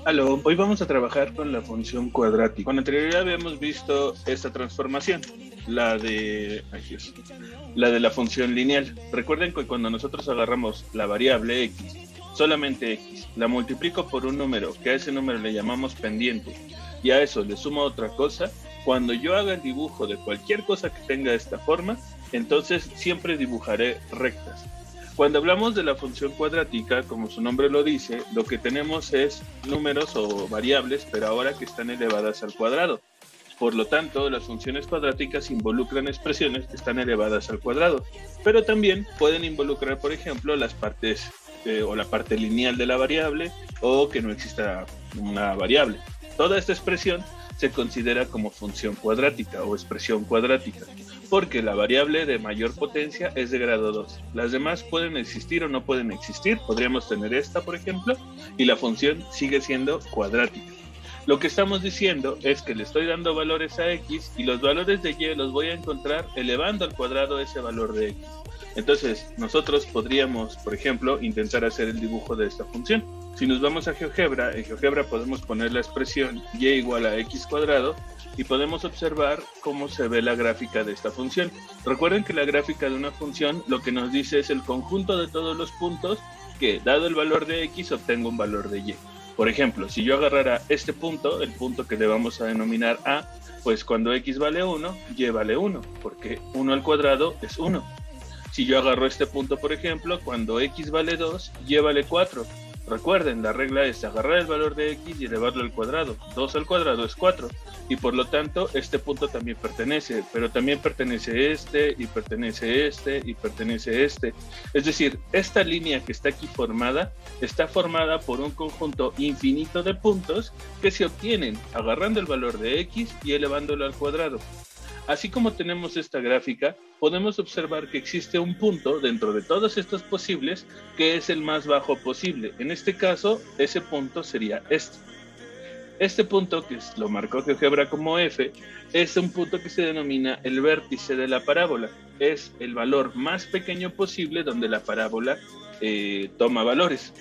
Aló, hoy vamos a trabajar con la función cuadrática. Con anterioridad habíamos visto esta transformación, la de, ay Dios, la de la función lineal. Recuerden que cuando nosotros agarramos la variable x, solamente x, la multiplico por un número, que a ese número le llamamos pendiente, y a eso le sumo otra cosa. Cuando yo haga el dibujo de cualquier cosa que tenga esta forma, entonces siempre dibujaré rectas. Cuando hablamos de la función cuadrática, como su nombre lo dice, lo que tenemos es números o variables, pero ahora que están elevadas al cuadrado. Por lo tanto, las funciones cuadráticas involucran expresiones que están elevadas al cuadrado, pero también pueden involucrar, por ejemplo, las partes o la parte lineal de la variable, o que no exista una variable. Toda esta expresión se considera como función cuadrática o expresión cuadrática, porque la variable de mayor potencia es de grado 2. Las demás pueden existir o no pueden existir. Podríamos tener esta, por ejemplo, y la función sigue siendo cuadrática. Lo que estamos diciendo es que le estoy dando valores a x y los valores de y los voy a encontrar elevando al cuadrado ese valor de x. Entonces, nosotros podríamos, por ejemplo, intentar hacer el dibujo de esta función. Si nos vamos a GeoGebra, en GeoGebra podemos poner la expresión y igual a x cuadrado y podemos observar cómo se ve la gráfica de esta función. Recuerden que la gráfica de una función lo que nos dice es el conjunto de todos los puntos que, dado el valor de x, obtengo un valor de y. Por ejemplo, si yo agarrara este punto, el punto que le vamos a denominar a, pues cuando x vale 1, y vale 1, porque 1 al cuadrado es 1. Si yo agarro este punto, por ejemplo, cuando x vale 2, y vale 4. Recuerden, la regla es agarrar el valor de x y elevarlo al cuadrado. 2 al cuadrado es 4. Y por lo tanto, este punto también pertenece. Pero también pertenece este, y pertenece este, y pertenece este. Es decir, esta línea que está aquí formada, está formada por un conjunto infinito de puntos que se obtienen agarrando el valor de x y elevándolo al cuadrado. Así como tenemos esta gráfica, podemos observar que existe un punto dentro de todos estos posibles que es el más bajo posible. En este caso, ese punto sería este. Este punto, que lo marcó GeoGebra como F, es un punto que se denomina el vértice de la parábola. Es el valor más pequeño posible donde la parábola toma valores.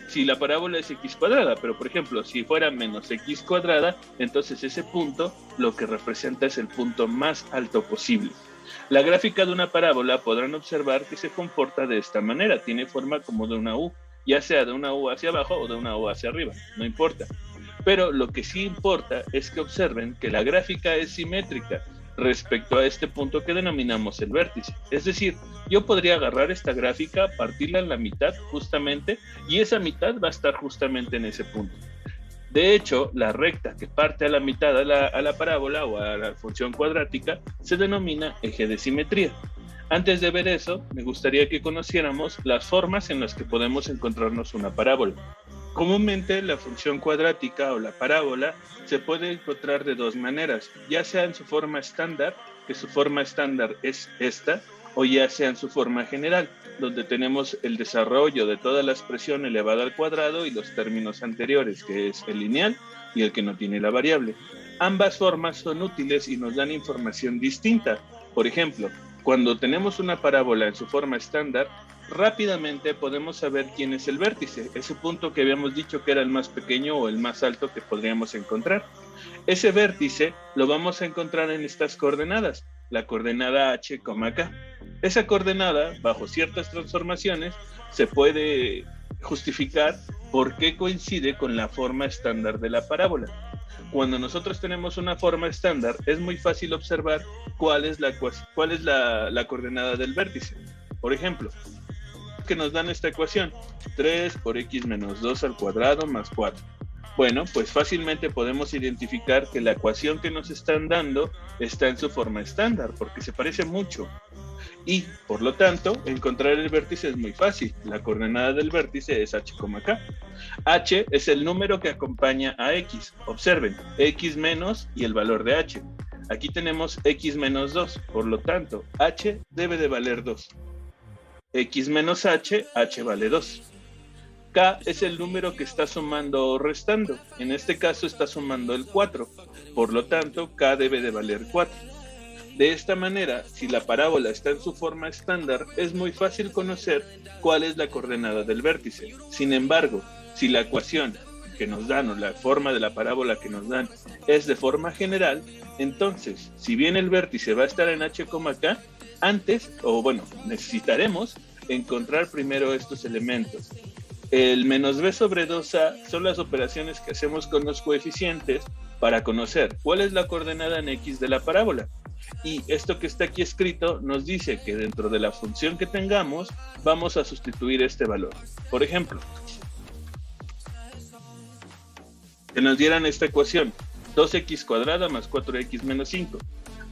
Si la parábola es x cuadrada, pero por ejemplo, si fuera menos x cuadrada, entonces ese punto lo que representa es el punto más alto posible. La gráfica de una parábola podrán observar que se comporta de esta manera, tiene forma como de una U, ya sea de una U hacia abajo o de una U hacia arriba, no importa. Pero lo que sí importa es que observen que la gráfica es simétrica respecto a este punto que denominamos el vértice. Es decir, yo podría agarrar esta gráfica, partirla en la mitad justamente, y esa mitad va a estar justamente en ese punto. De hecho, la recta que parte a la mitad a la parábola o a la función cuadrática se denomina eje de simetría. Antes de ver eso, me gustaría que conociéramos las formas en las que podemos encontrarnos una parábola. Comúnmente la función cuadrática o la parábola se puede encontrar de dos maneras, ya sea en su forma estándar, que su forma estándar es esta, o ya sea en su forma general, donde tenemos el desarrollo de toda la expresión elevada al cuadrado y los términos anteriores, que es el lineal y el que no tiene la variable. Ambas formas son útiles y nos dan información distinta. Por ejemplo, cuando tenemos una parábola en su forma estándar, rápidamente podemos saber quién es el vértice, ese punto que habíamos dicho que era el más pequeño o el más alto que podríamos encontrar. Ese vértice lo vamos a encontrar en estas coordenadas, la coordenada h, k. Esa coordenada, bajo ciertas transformaciones, se puede justificar por qué coincide con la forma estándar de la parábola. Cuando nosotros tenemos una forma estándar, es muy fácil observar cuál es la coordenada del vértice. Por ejemplo, que nos dan esta ecuación, 3 por x menos 2 al cuadrado más 4. Bueno, pues fácilmente podemos identificar que la ecuación que nos están dando está en su forma estándar, porque se parece mucho. Y, por lo tanto, encontrar el vértice es muy fácil. La coordenada del vértice es h, k. H es el número que acompaña a x. Observen, x menos y el valor de h. Aquí tenemos x menos 2, por lo tanto, h debe de valer 2. X menos h, h vale 2. K es el número que está sumando o restando. En este caso está sumando el 4. Por lo tanto, K debe de valer 4. De esta manera, si la parábola está en su forma estándar, es muy fácil conocer cuál es la coordenada del vértice. Sin embargo, si la ecuación que nos dan o la forma de la parábola que nos dan es de forma general, entonces, si bien el vértice va a estar en h, k, necesitaremos encontrar primero estos elementos. El menos b sobre 2a son las operaciones que hacemos con los coeficientes para conocer cuál es la coordenada en x de la parábola. Y esto que está aquí escrito nos dice que dentro de la función que tengamos vamos a sustituir este valor. Por ejemplo, que nos dieran esta ecuación, 2x cuadrada más 4x menos 5.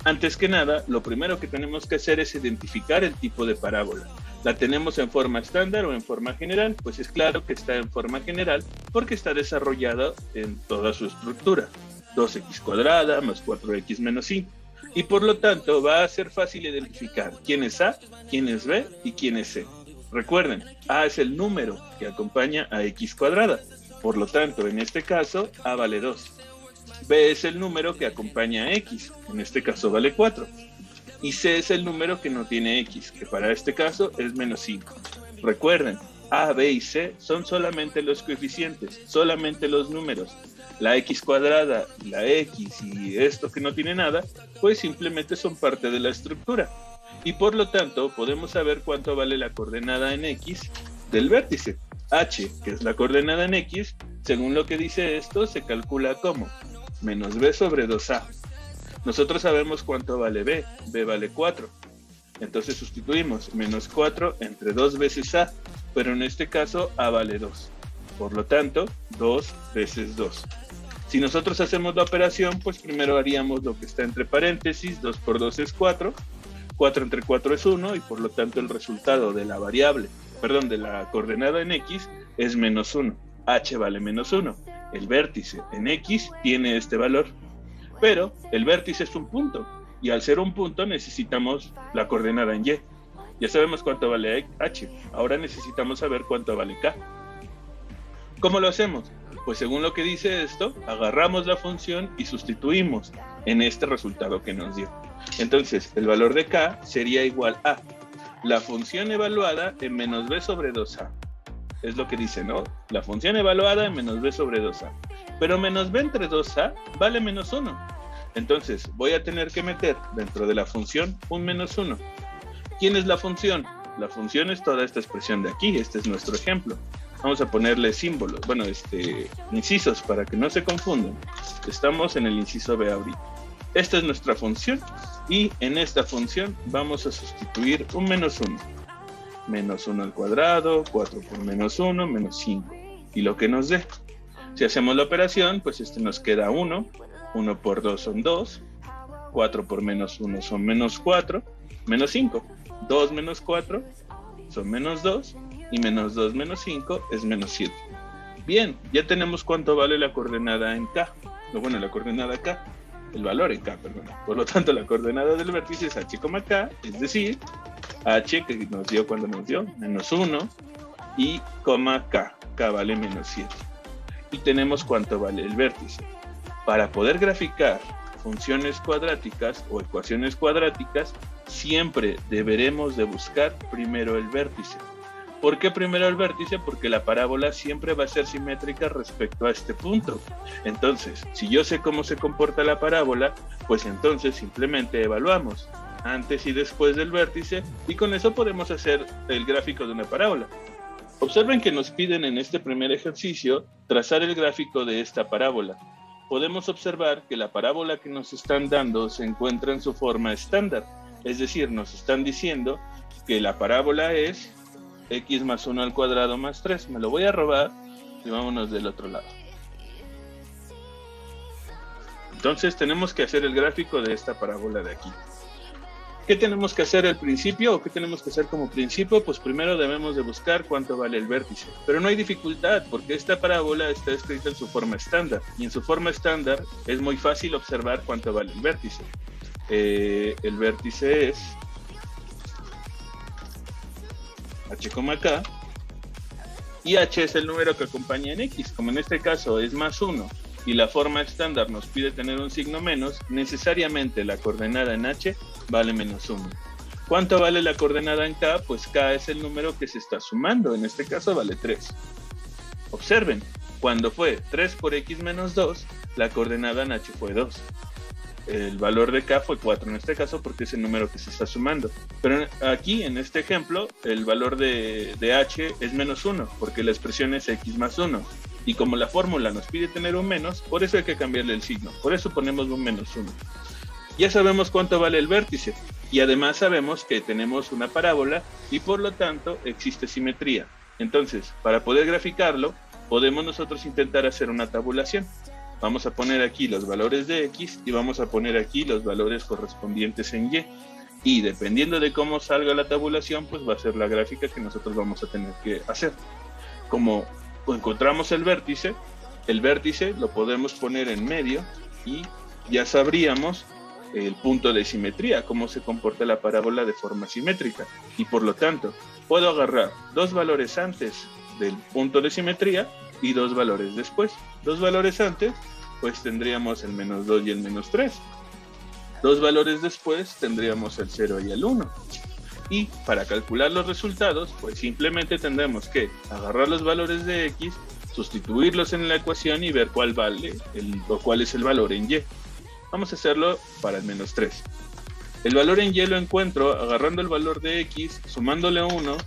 Antes que nada, lo primero que tenemos que hacer es identificar el tipo de parábola. ¿La tenemos en forma estándar o en forma general? Pues es claro que está en forma general porque está desarrollada en toda su estructura. 2x cuadrada más 4x menos 5. Y por lo tanto va a ser fácil identificar quién es A, quién es B y quién es C. Recuerden, A es el número que acompaña a x cuadrada. Por lo tanto, en este caso, A vale 2. B es el número que acompaña a x. En este caso vale 4. Y C es el número que no tiene x, que para este caso es menos 5. Recuerden, A, B y C son solamente los coeficientes, solamente los números. La x cuadrada, la x y esto que no tiene nada, pues simplemente son parte de la estructura. Y por lo tanto, podemos saber cuánto vale la coordenada en x del vértice. H, que es la coordenada en x, según lo que dice esto, se calcula como menos b sobre 2a. Nosotros sabemos cuánto vale b, b vale 4. Entonces sustituimos menos 4 entre 2 veces a, pero en este caso a vale 2. Por lo tanto, 2 veces 2. Si nosotros hacemos la operación, pues primero haríamos lo que está entre paréntesis, 2 por 2 es 4, 4 entre 4 es 1, y por lo tanto el resultado de la de la coordenada en x es menos 1. H vale menos 1. El vértice en x tiene este valor. Pero el vértice es un punto, y al ser un punto necesitamos la coordenada en y. Ya sabemos cuánto vale h, ahora necesitamos saber cuánto vale k. ¿Cómo lo hacemos? Pues según lo que dice esto, agarramos la función y sustituimos en este resultado que nos dio. Entonces, el valor de k sería igual a la función evaluada en menos b sobre 2a. Es lo que dice, ¿no? La función evaluada en menos b sobre 2a. Pero menos b entre 2a vale menos 1. Entonces, voy a tener que meter dentro de la función un menos 1. ¿Quién es la función? La función es toda esta expresión de aquí. Este es nuestro ejemplo. Vamos a ponerle símbolos, incisos para que no se confundan. Estamos en el inciso B ahorita. Esta es nuestra función y en esta función vamos a sustituir un menos 1. Menos 1 al cuadrado, 4 por menos 1, menos 5. Y lo que nos dé. Si hacemos la operación, pues nos queda 1. 1 por 2 son 2. 4 por menos 1 son menos 4. Menos 5. 2 menos 4 son menos 2. Y menos 2 menos 5 es menos 7. Bien, ya tenemos cuánto vale la coordenada en K. La coordenada K. El valor en K, perdón. Por lo tanto, la coordenada del vértice es h, k, es decir, h que nos dio cuando nos dio, menos 1, y coma k. K vale menos 7. Y tenemos cuánto vale el vértice. Para poder graficar funciones cuadráticas o ecuaciones cuadráticas, siempre deberemos de buscar primero el vértice. ¿Por qué primero el vértice? Porque la parábola siempre va a ser simétrica respecto a este punto. Entonces, si yo sé cómo se comporta la parábola, pues entonces simplemente evaluamos antes y después del vértice y con eso podemos hacer el gráfico de una parábola. Observen que nos piden en este primer ejercicio trazar el gráfico de esta parábola. Podemos observar que la parábola que nos están dando se encuentra en su forma estándar. Es decir, nos están diciendo que la parábola es x más 1 al cuadrado más 3. Me lo voy a robar y vámonos del otro lado. Entonces tenemos que hacer el gráfico de esta parábola de aquí. ¿Qué tenemos que hacer al principio o qué tenemos que hacer como principio? Pues primero debemos de buscar cuánto vale el vértice. Pero no hay dificultad porque esta parábola está escrita en su forma estándar. Y en su forma estándar es muy fácil observar cuánto vale el vértice. El vértice es h, k, y h es el número que acompaña en x. Como en este caso es más 1 y la forma estándar nos pide tener un signo menos, necesariamente la coordenada en h vale menos 1. ¿Cuánto vale la coordenada en K? Pues K es el número que se está sumando, en este caso vale 3. Observen, cuando fue 3 por X menos 2, la coordenada en H fue 2. El valor de K fue 4 en este caso porque es el número que se está sumando. Pero aquí, en este ejemplo, el valor de H es menos 1 porque la expresión es X más 1. Y como la fórmula nos pide tener un menos, por eso hay que cambiarle el signo. Por eso ponemos un menos 1. Ya sabemos cuánto vale el vértice. Y además sabemos que tenemos una parábola y por lo tanto existe simetría. Entonces, para poder graficarlo, podemos nosotros intentar hacer una tabulación. Vamos a poner aquí los valores de X y vamos a poner aquí los valores correspondientes en Y. Y dependiendo de cómo salga la tabulación, pues va a ser la gráfica que nosotros vamos a tener que hacer. Como encontramos el vértice lo podemos poner en medio y ya sabríamos el punto de simetría, cómo se comporta la parábola de forma simétrica. Y por lo tanto, puedo agarrar dos valores antes del punto de simetría y dos valores después. Dos valores antes, pues tendríamos el menos 2 y el menos 3. Dos valores después tendríamos el 0 y el 1. Y para calcular los resultados, pues simplemente tendremos que agarrar los valores de X, sustituirlos en la ecuación y ver cuál vale o cuál es el valor en Y. Vamos a hacerlo para el menos 3. El valor en Y lo encuentro agarrando el valor de X, sumándole 1,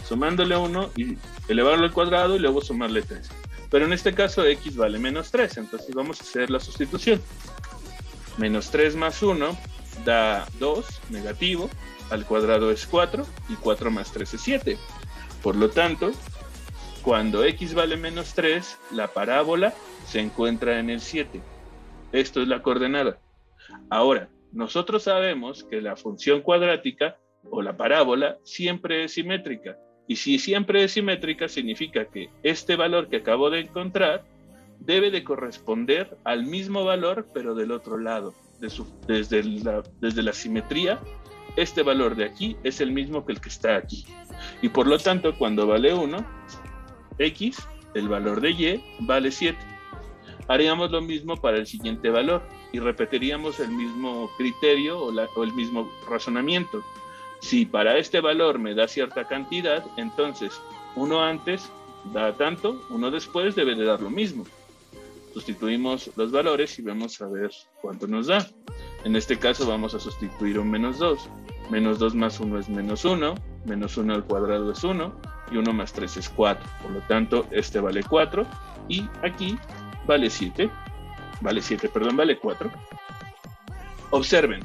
sumándole 1 y elevarlo al cuadrado y luego sumarle 3. Pero en este caso X vale menos 3, entonces vamos a hacer la sustitución. Menos 3 más 1 da 2, negativo, al cuadrado es 4 y 4 más 3 es 7. Por lo tanto, cuando X vale menos 3, la parábola se encuentra en el 7. Esto es la coordenada. Ahora, nosotros sabemos que la función cuadrática o la parábola siempre es simétrica. Y si siempre es simétrica, significa que este valor que acabo de encontrar debe de corresponder al mismo valor, pero del otro lado. Desde la simetría, este valor de aquí es el mismo que el que está aquí. Y por lo tanto, cuando vale 1, X, el valor de Y, vale 7. Haríamos lo mismo para el siguiente valor y repetiríamos el mismo criterio o el mismo razonamiento. Si para este valor me da cierta cantidad, entonces uno antes da tanto, uno después debe de dar lo mismo. Sustituimos los valores y vamos a ver cuánto nos da. En este caso vamos a sustituir un menos 2. Menos 2 más 1 es menos 1. Menos 1 al cuadrado es 1. Y 1 más 3 es 4. Por lo tanto, este vale 4. Y aquí vale 7. Vale 4. Observen.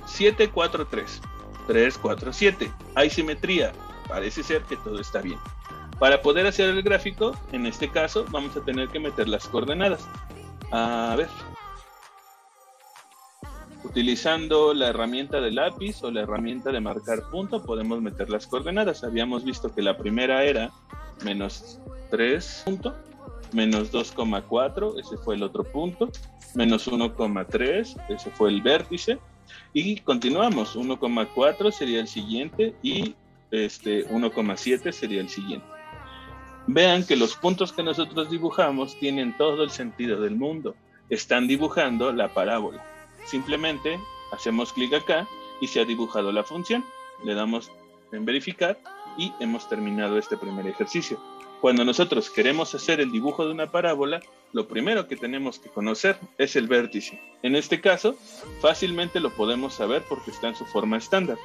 7, 4, 3. 3, 4, 7. Hay simetría. Parece ser que todo está bien. Para poder hacer el gráfico, en este caso, vamos a tener que meter las coordenadas. A ver. Utilizando la herramienta de lápiz o la herramienta de marcar punto, podemos meter las coordenadas. Habíamos visto que la primera era menos 3 punto, menos 2,4, ese fue el otro punto, menos 1,3, ese fue el vértice. Y continuamos, 1,4 sería el siguiente y 1,7 sería el siguiente. Vean que los puntos que nosotros dibujamos tienen todo el sentido del mundo. Están dibujando la parábola. Simplemente hacemos clic acá y se ha dibujado la función. Le damos en verificar y hemos terminado este primer ejercicio. Cuando nosotros queremos hacer el dibujo de una parábola, lo primero que tenemos que conocer es el vértice. En este caso, fácilmente lo podemos saber porque está en su forma estándar.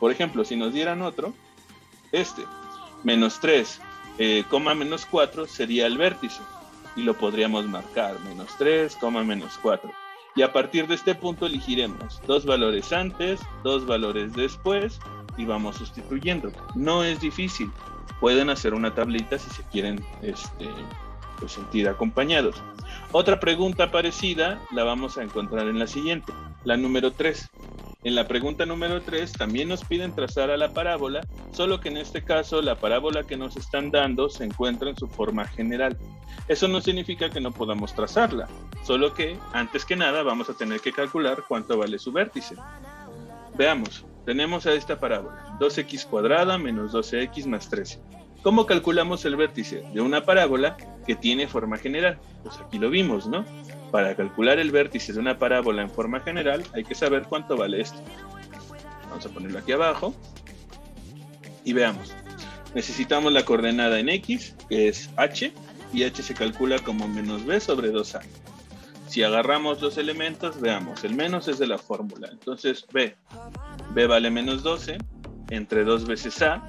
Por ejemplo, si nos dieran otro, menos 3, menos 4 sería el vértice. Y lo podríamos marcar, menos 3, menos 4. Y a partir de este punto elegiremos dos valores antes, dos valores después y vamos sustituyendo. No es difícil. Pueden hacer una tablita si se quieren pues sentir acompañados. Otra pregunta parecida la vamos a encontrar en la siguiente, la número 3. En la pregunta número 3 también nos piden trazar a la parábola, solo que en este caso la parábola que nos están dando se encuentra en su forma general. Eso no significa que no podamos trazarla, solo que antes que nada vamos a tener que calcular cuánto vale su vértice. Veamos, tenemos a esta parábola, 2x cuadrada menos 12x más 13. ¿Cómo calculamos el vértice de una parábola que tiene forma general? Pues aquí lo vimos, ¿no? Para calcular el vértice de una parábola en forma general, hay que saber cuánto vale esto. Vamos a ponerlo aquí abajo. Y veamos. Necesitamos la coordenada en X, que es H, y H se calcula como menos B sobre 2A. Si agarramos los elementos, veamos, el menos es de la fórmula. Entonces, B vale menos 12, entre 2 veces A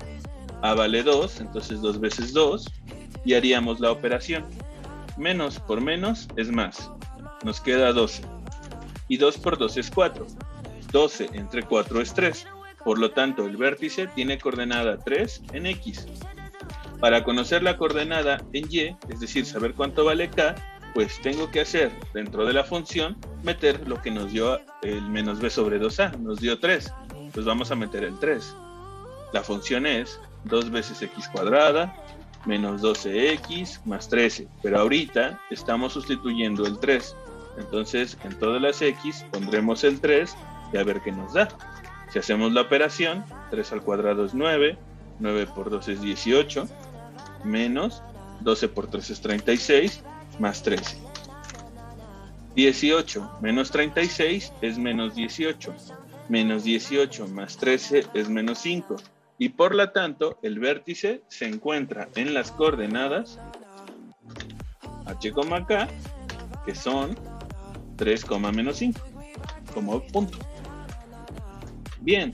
vale 2, entonces 2 veces 2, y haríamos la operación. Menos por menos es más. Nos queda 12. Y 2 por 2 es 4. 12 entre 4 es 3. Por lo tanto, el vértice tiene coordenada 3 en X. Para conocer la coordenada en Y, es decir, saber cuánto vale K, pues tengo que hacer, dentro de la función, meter lo que nos dio el menos B sobre 2A. Nos dio 3. Pues vamos a meter el 3. La función es 2 veces X cuadrada menos 12X más 13. Pero ahorita estamos sustituyendo el 3. Entonces, en todas las X pondremos el 3 y a ver qué nos da. Si hacemos la operación, 3 al cuadrado es 9, 9 por 2 es 18, menos 12 por 3 es 36, más 13. 18 menos 36 es menos 18, menos 18 más 13 es menos 5. Y por lo tanto, el vértice se encuentra en las coordenadas H, K, que son 3, menos 5, como punto. Bien,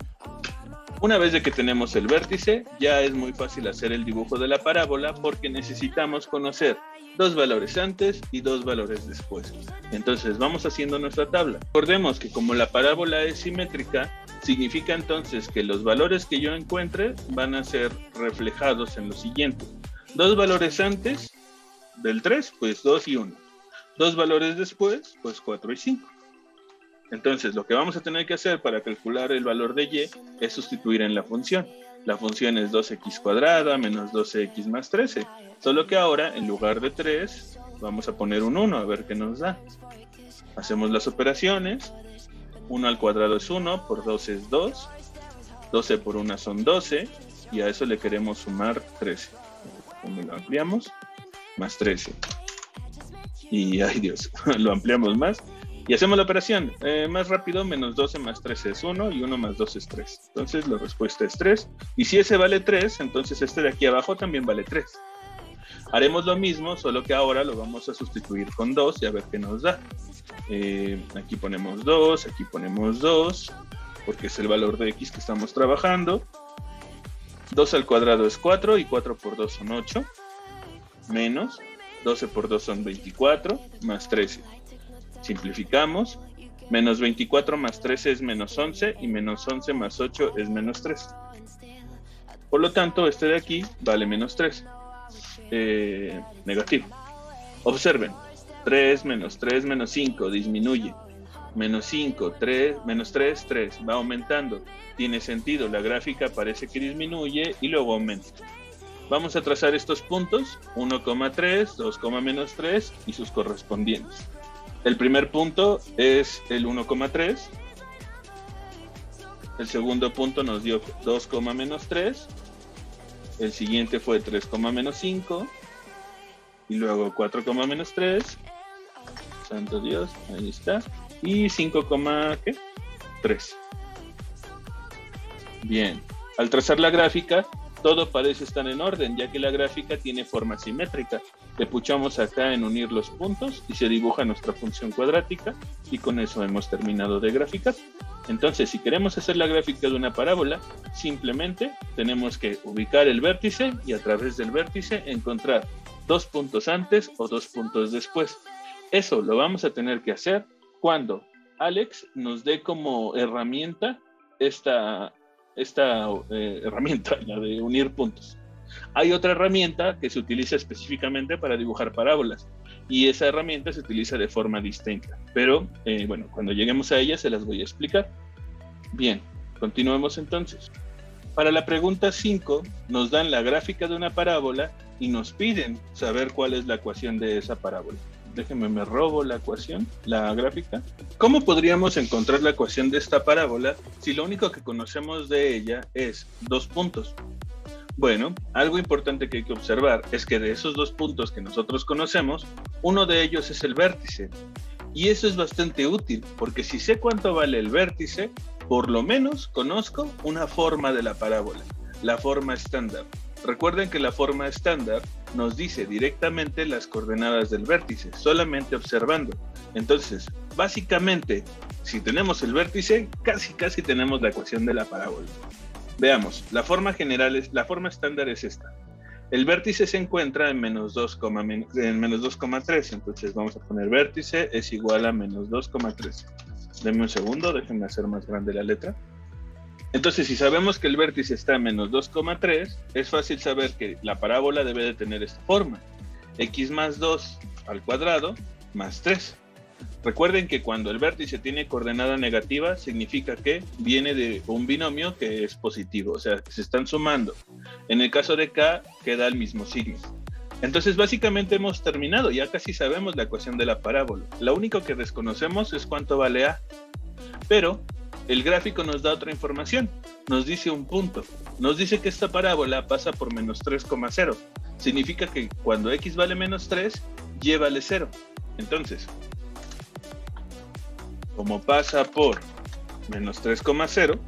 una vez de que tenemos el vértice, ya es muy fácil hacer el dibujo de la parábola porque necesitamos conocer dos valores antes y dos valores después. Entonces vamos haciendo nuestra tabla. Recordemos que como la parábola es simétrica, significa entonces que los valores que yo encuentre van a ser reflejados en lo siguiente. Dos valores antes del 3, pues 2 y 1. Dos valores después, pues 4 y 5. Entonces, lo que vamos a tener que hacer para calcular el valor de Y es sustituir en la función. La función es 2x cuadrada menos 12x más 13. Solo que ahora, en lugar de 3, vamos a poner un 1, a ver qué nos da. Hacemos las operaciones. 1 al cuadrado es 1, por 2 es 2. 12 por 1 son 12. Y a eso le queremos sumar 13. Como lo ampliamos, más 13. Y, ay Dios, lo ampliamos más. Y hacemos la operación, más rápido, menos 12 más 13 es 1 y 1 más 2 es 3. Entonces la respuesta es 3. Y si ese vale 3, entonces este de aquí abajo también vale 3. Haremos lo mismo, solo que ahora lo vamos a sustituir con 2 y a ver qué nos da. Aquí ponemos 2, aquí ponemos 2, porque es el valor de X que estamos trabajando. 2 al cuadrado es 4 y 4 por 2 son 8. Menos 12 por 2 son 24, más 13. Simplificamos, menos 24 más 13 es menos 11 y menos 11 más 8 es menos 3. Por lo tanto, este de aquí vale menos 3. Negativo. Observen, 3 menos 5 disminuye. Menos 5, 3, menos 3, 3. Va aumentando. Tiene sentido, la gráfica parece que disminuye y luego aumenta. Vamos a trazar estos puntos, 1,3, 2, menos 3 y sus correspondientes. El primer punto es el 1,3. El segundo punto nos dio 2, menos 3. El siguiente fue 3, menos 5. Y luego 4, menos 3. Santo Dios, ahí está. Y 5, ¿qué? 3. Bien. Al trazar la gráfica, todo parece estar en orden, ya que la gráfica tiene forma simétrica. Le puchamos acá en unir los puntos y se dibuja nuestra función cuadrática y con eso hemos terminado de graficar. Entonces, si queremos hacer la gráfica de una parábola, simplemente tenemos que ubicar el vértice y a través del vértice encontrar dos puntos antes o dos puntos después. Eso lo vamos a tener que hacer cuando Alex nos dé como herramienta esta herramienta, la de unir puntos. Hay otra herramienta que se utiliza específicamente para dibujar parábolas y esa herramienta se utiliza de forma distinta, pero bueno, cuando lleguemos a ella se las voy a explicar. Bien, continuemos entonces. Para la pregunta 5 nos dan la gráfica de una parábola y nos piden saber cuál es la ecuación de esa parábola. Déjenme, me robo la ecuación, la gráfica. ¿Cómo podríamos encontrar la ecuación de esta parábola si lo único que conocemos de ella es dos puntos? Bueno, algo importante que hay que observar es que de esos dos puntos que nosotros conocemos, uno de ellos es el vértice. Y eso es bastante útil, porque si sé cuánto vale el vértice, por lo menos conozco una forma de la parábola, la forma estándar. Recuerden que la forma estándar nos dice directamente las coordenadas del vértice, solamente observando. Entonces, básicamente, si tenemos el vértice, casi tenemos la ecuación de la parábola. Veamos, la forma estándar es esta. El vértice se encuentra en menos 2,3, entonces vamos a poner vértice es igual a menos 2,3. Denme un segundo, déjenme hacer más grande la letra. Entonces, si sabemos que el vértice está en menos 2,3, es fácil saber que la parábola debe de tener esta forma. X más 2 al cuadrado más 3. Recuerden que cuando el vértice tiene coordenada negativa, significa que viene de un binomio que es positivo, o sea, que se están sumando. En el caso de K, queda el mismo signo. Entonces, básicamente hemos terminado, ya casi sabemos la ecuación de la parábola. Lo único que desconocemos es cuánto vale A. Pero el gráfico nos da otra información, nos dice un punto. Nos dice que esta parábola pasa por menos 3,0. Significa que cuando X vale menos 3, Y vale 0. Entonces, como pasa por menos 3,0,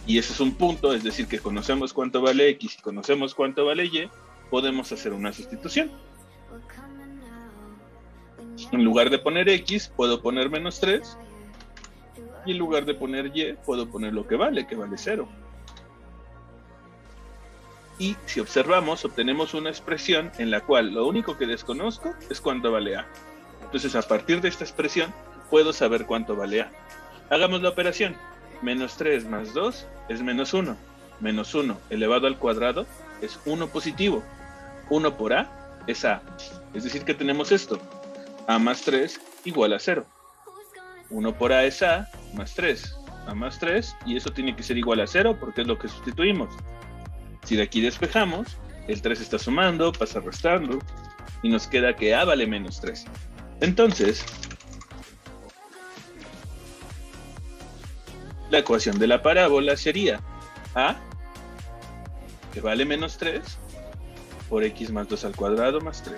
y ese es un punto, es decir, que conocemos cuánto vale X y conocemos cuánto vale Y, podemos hacer una sustitución. En lugar de poner X, puedo poner menos 3, y en lugar de poner Y, puedo poner lo que vale 0. Y si observamos, obtenemos una expresión en la cual lo único que desconozco es cuánto vale A. Entonces, a partir de esta expresión, puedo saber cuánto vale A. Hagamos la operación. Menos 3 más 2 es menos 1. Menos 1 elevado al cuadrado es 1 positivo. 1 por A es A. Es decir, que tenemos esto. A más 3 igual a 0. 1 por A es A más 3. A más 3, y eso tiene que ser igual a 0 porque es lo que sustituimos. Si de aquí despejamos, el 3 está sumando, pasa restando, y nos queda que A vale menos 3. Entonces, la ecuación de la parábola sería A, que vale menos 3, por X más 2 al cuadrado más 3.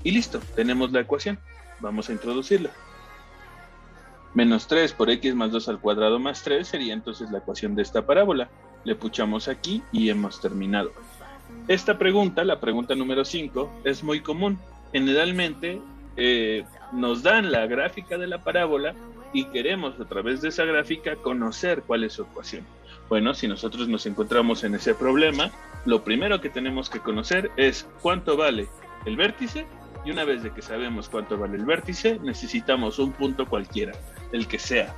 Y listo, tenemos la ecuación. Vamos a introducirla. Menos 3 por X más 2 al cuadrado más 3 sería entonces la ecuación de esta parábola. Le puchamos aquí y hemos terminado. Esta pregunta, la pregunta número 5, es muy común. Generalmente nos dan la gráfica de la parábola y queremos a través de esa gráfica conocer cuál es su ecuación. Bueno, si nosotros nos encontramos en ese problema, lo primero que tenemos que conocer es cuánto vale el vértice, y una vez de que sabemos cuánto vale el vértice, necesitamos un punto cualquiera, el que sea.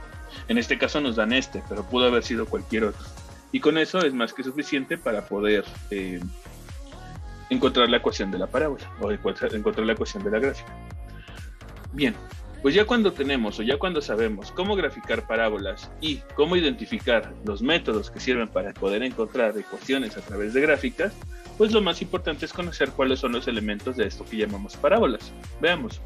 En este caso nos dan este, pero pudo haber sido cualquier otro. Y con eso es más que suficiente para poder encontrar la ecuación de la parábola o encontrar la ecuación de la gráfica. Bien, pues ya cuando tenemos o ya cuando sabemos cómo graficar parábolas y cómo identificar los métodos que sirven para poder encontrar ecuaciones a través de gráficas, pues lo más importante es conocer cuáles son los elementos de esto que llamamos parábolas. Veamos.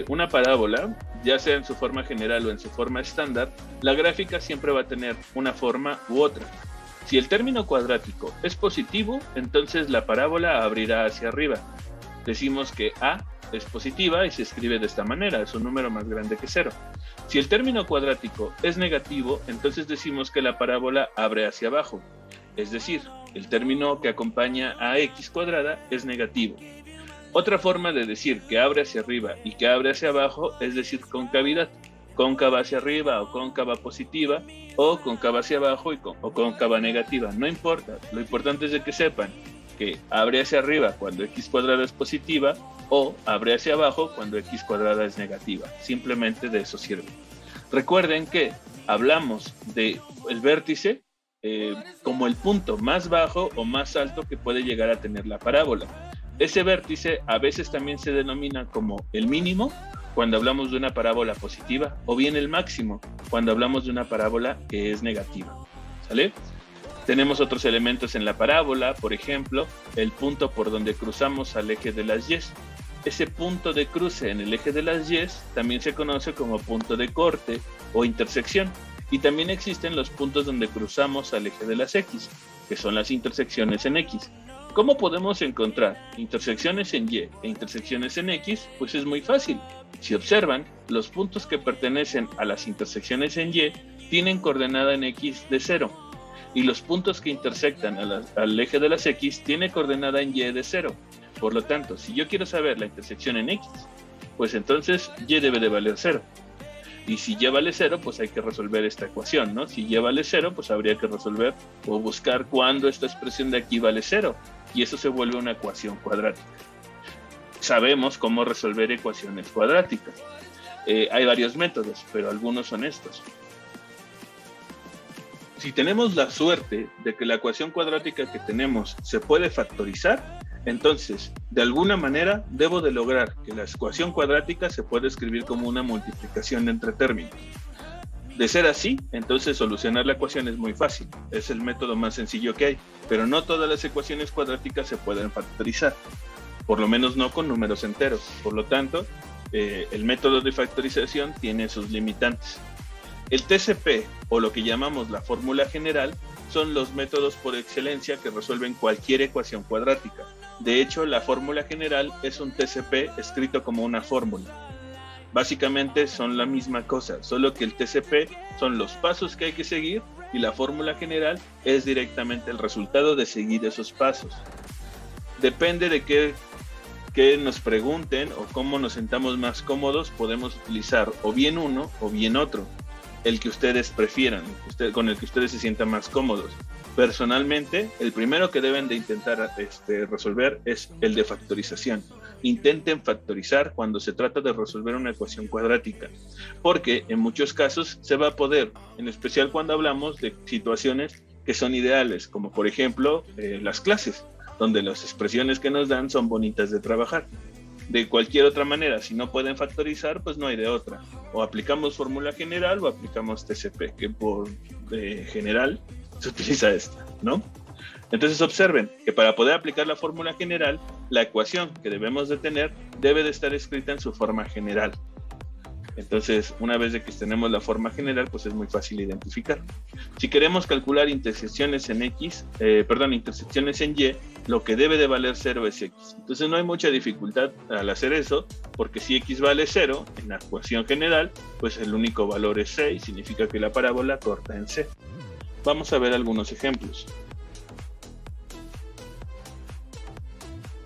Una parábola, ya sea en su forma general o en su forma estándar, la gráfica siempre va a tener una forma u otra. Si el término cuadrático es positivo, entonces la parábola abrirá hacia arriba. Decimos que A es positiva y se escribe de esta manera, es un número más grande que 0. Si el término cuadrático es negativo, entonces decimos que la parábola abre hacia abajo. Es decir, el término que acompaña a X cuadrada es negativo. Otra forma de decir que abre hacia arriba y que abre hacia abajo es decir concavidad. Cóncava hacia arriba o cóncava positiva, o cóncava hacia abajo o cóncava negativa. No importa, lo importante es de que sepan que abre hacia arriba cuando X cuadrada es positiva o abre hacia abajo cuando X cuadrada es negativa. Simplemente de eso sirve. Recuerden que hablamos del vértice como el punto más bajo o más alto que puede llegar a tener la parábola. Ese vértice a veces también se denomina como el mínimo cuando hablamos de una parábola positiva, o bien el máximo cuando hablamos de una parábola que es negativa. ¿Sale? Tenemos otros elementos en la parábola, por ejemplo, el punto por donde cruzamos al eje de las Y. Ese punto de cruce en el eje de las Y también se conoce como punto de corte o intersección. Y también existen los puntos donde cruzamos al eje de las X, que son las intersecciones en X. ¿Cómo podemos encontrar intersecciones en Y e intersecciones en X? Pues es muy fácil. Si observan, los puntos que pertenecen a las intersecciones en Y tienen coordenada en X de 0. Y los puntos que intersectan al eje de las X tienen coordenada en Y de 0. Por lo tanto, si yo quiero saber la intersección en X, pues entonces Y debe de valer 0. Y si Y vale 0, pues hay que resolver esta ecuación, ¿no? Si Y vale 0, pues habría que resolver o buscar cuándo esta expresión de aquí vale 0. Y eso se vuelve una ecuación cuadrática. Sabemos cómo resolver ecuaciones cuadráticas. Hay varios métodos, pero algunos son estos. Si tenemos la suerte de que la ecuación cuadrática que tenemos se puede factorizar, entonces, de alguna manera, debo de lograr que la ecuación cuadrática se pueda escribir como una multiplicación entre términos. De ser así, entonces solucionar la ecuación es muy fácil. Es el método más sencillo que hay, pero no todas las ecuaciones cuadráticas se pueden factorizar. Por lo menos no con números enteros. Por lo tanto, el método de factorización tiene sus limitantes. El TCP, o lo que llamamos la fórmula general, son los métodos por excelencia que resuelven cualquier ecuación cuadrática. De hecho, la fórmula general es un TCP escrito como una fórmula. Básicamente son la misma cosa, solo que el TCP son los pasos que hay que seguir y la fórmula general es directamente el resultado de seguir esos pasos. Depende de qué nos pregunten o cómo nos sentamos más cómodos, podemos utilizar o bien uno o bien otro, el que ustedes prefieran, con el que ustedes se sientan más cómodos. Personalmente, el primero que deben de intentar resolver es el de factorización. Intenten factorizar cuando se trata de resolver una ecuación cuadrática, porque en muchos casos se va a poder, en especial cuando hablamos de situaciones que son ideales, como por ejemplo las clases, donde las expresiones que nos dan son bonitas de trabajar. De cualquier otra manera, si no pueden factorizar, pues no hay de otra. O aplicamos fórmula general o aplicamos TCP, que por general se utiliza esta, ¿no? Entonces observen que para poder aplicar la fórmula general, la ecuación que debemos de tener debe de estar escrita en su forma general. Entonces, una vez de que tenemos la forma general, pues es muy fácil identificar. Si queremos calcular intersecciones en intersecciones en Y, lo que debe de valer 0 es X. Entonces no hay mucha dificultad al hacer eso, porque si X vale 0, en la ecuación general, pues el único valor es C y significa que la parábola corta en C. Vamos a ver algunos ejemplos.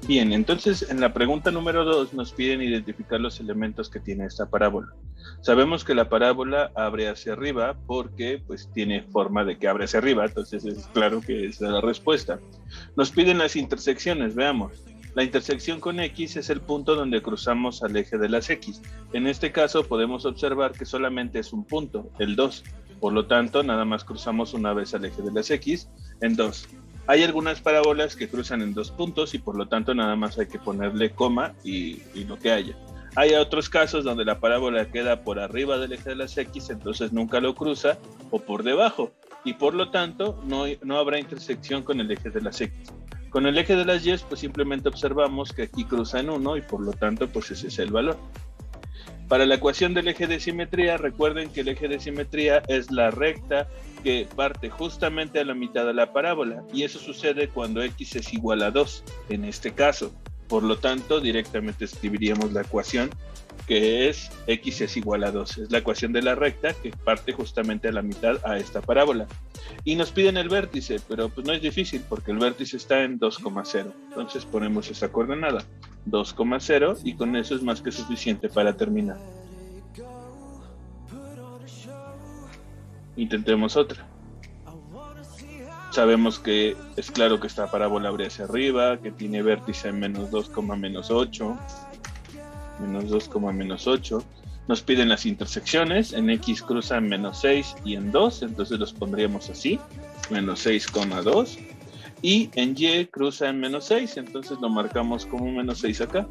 Bien, entonces en la pregunta número 2 nos piden identificar los elementos que tiene esta parábola. Sabemos que la parábola abre hacia arriba porque pues tiene forma de que abre hacia arriba, entonces es claro que esa es la respuesta. Nos piden las intersecciones, veamos. La intersección con X es el punto donde cruzamos al eje de las X. En este caso podemos observar que solamente es un punto, el 2. Por lo tanto, nada más cruzamos una vez al eje de las X en 2. Hay algunas parábolas que cruzan en 2 puntos y por lo tanto nada más hay que ponerle coma y lo que haya. Hay otros casos donde la parábola queda por arriba del eje de las X, entonces nunca lo cruza, o por debajo, y por lo tanto no habrá intersección con el eje de las X. Con el eje de las Y, pues simplemente observamos que aquí cruza en 1 y por lo tanto pues ese es el valor. Para la ecuación del eje de simetría, recuerden que el eje de simetría es la recta que parte justamente a la mitad de la parábola, y eso sucede cuando X es igual a 2, en este caso. Por lo tanto, directamente escribiríamos la ecuación que es X es igual a 2. Es la ecuación de la recta que parte justamente a la mitad a esta parábola. Y nos piden el vértice, pero pues no es difícil porque el vértice está en 2,0. Entonces ponemos esa coordenada, 2,0, y con eso es más que suficiente para terminar. Intentemos otra. Sabemos que es claro que esta parábola abre hacia arriba, que tiene vértice en menos 2,-8. Menos 2,-8. Nos piden las intersecciones. En X cruza en menos 6 y en 2, entonces los pondríamos así, menos 6,2. Y en Y cruza en menos 6, entonces lo marcamos como menos 6 acá.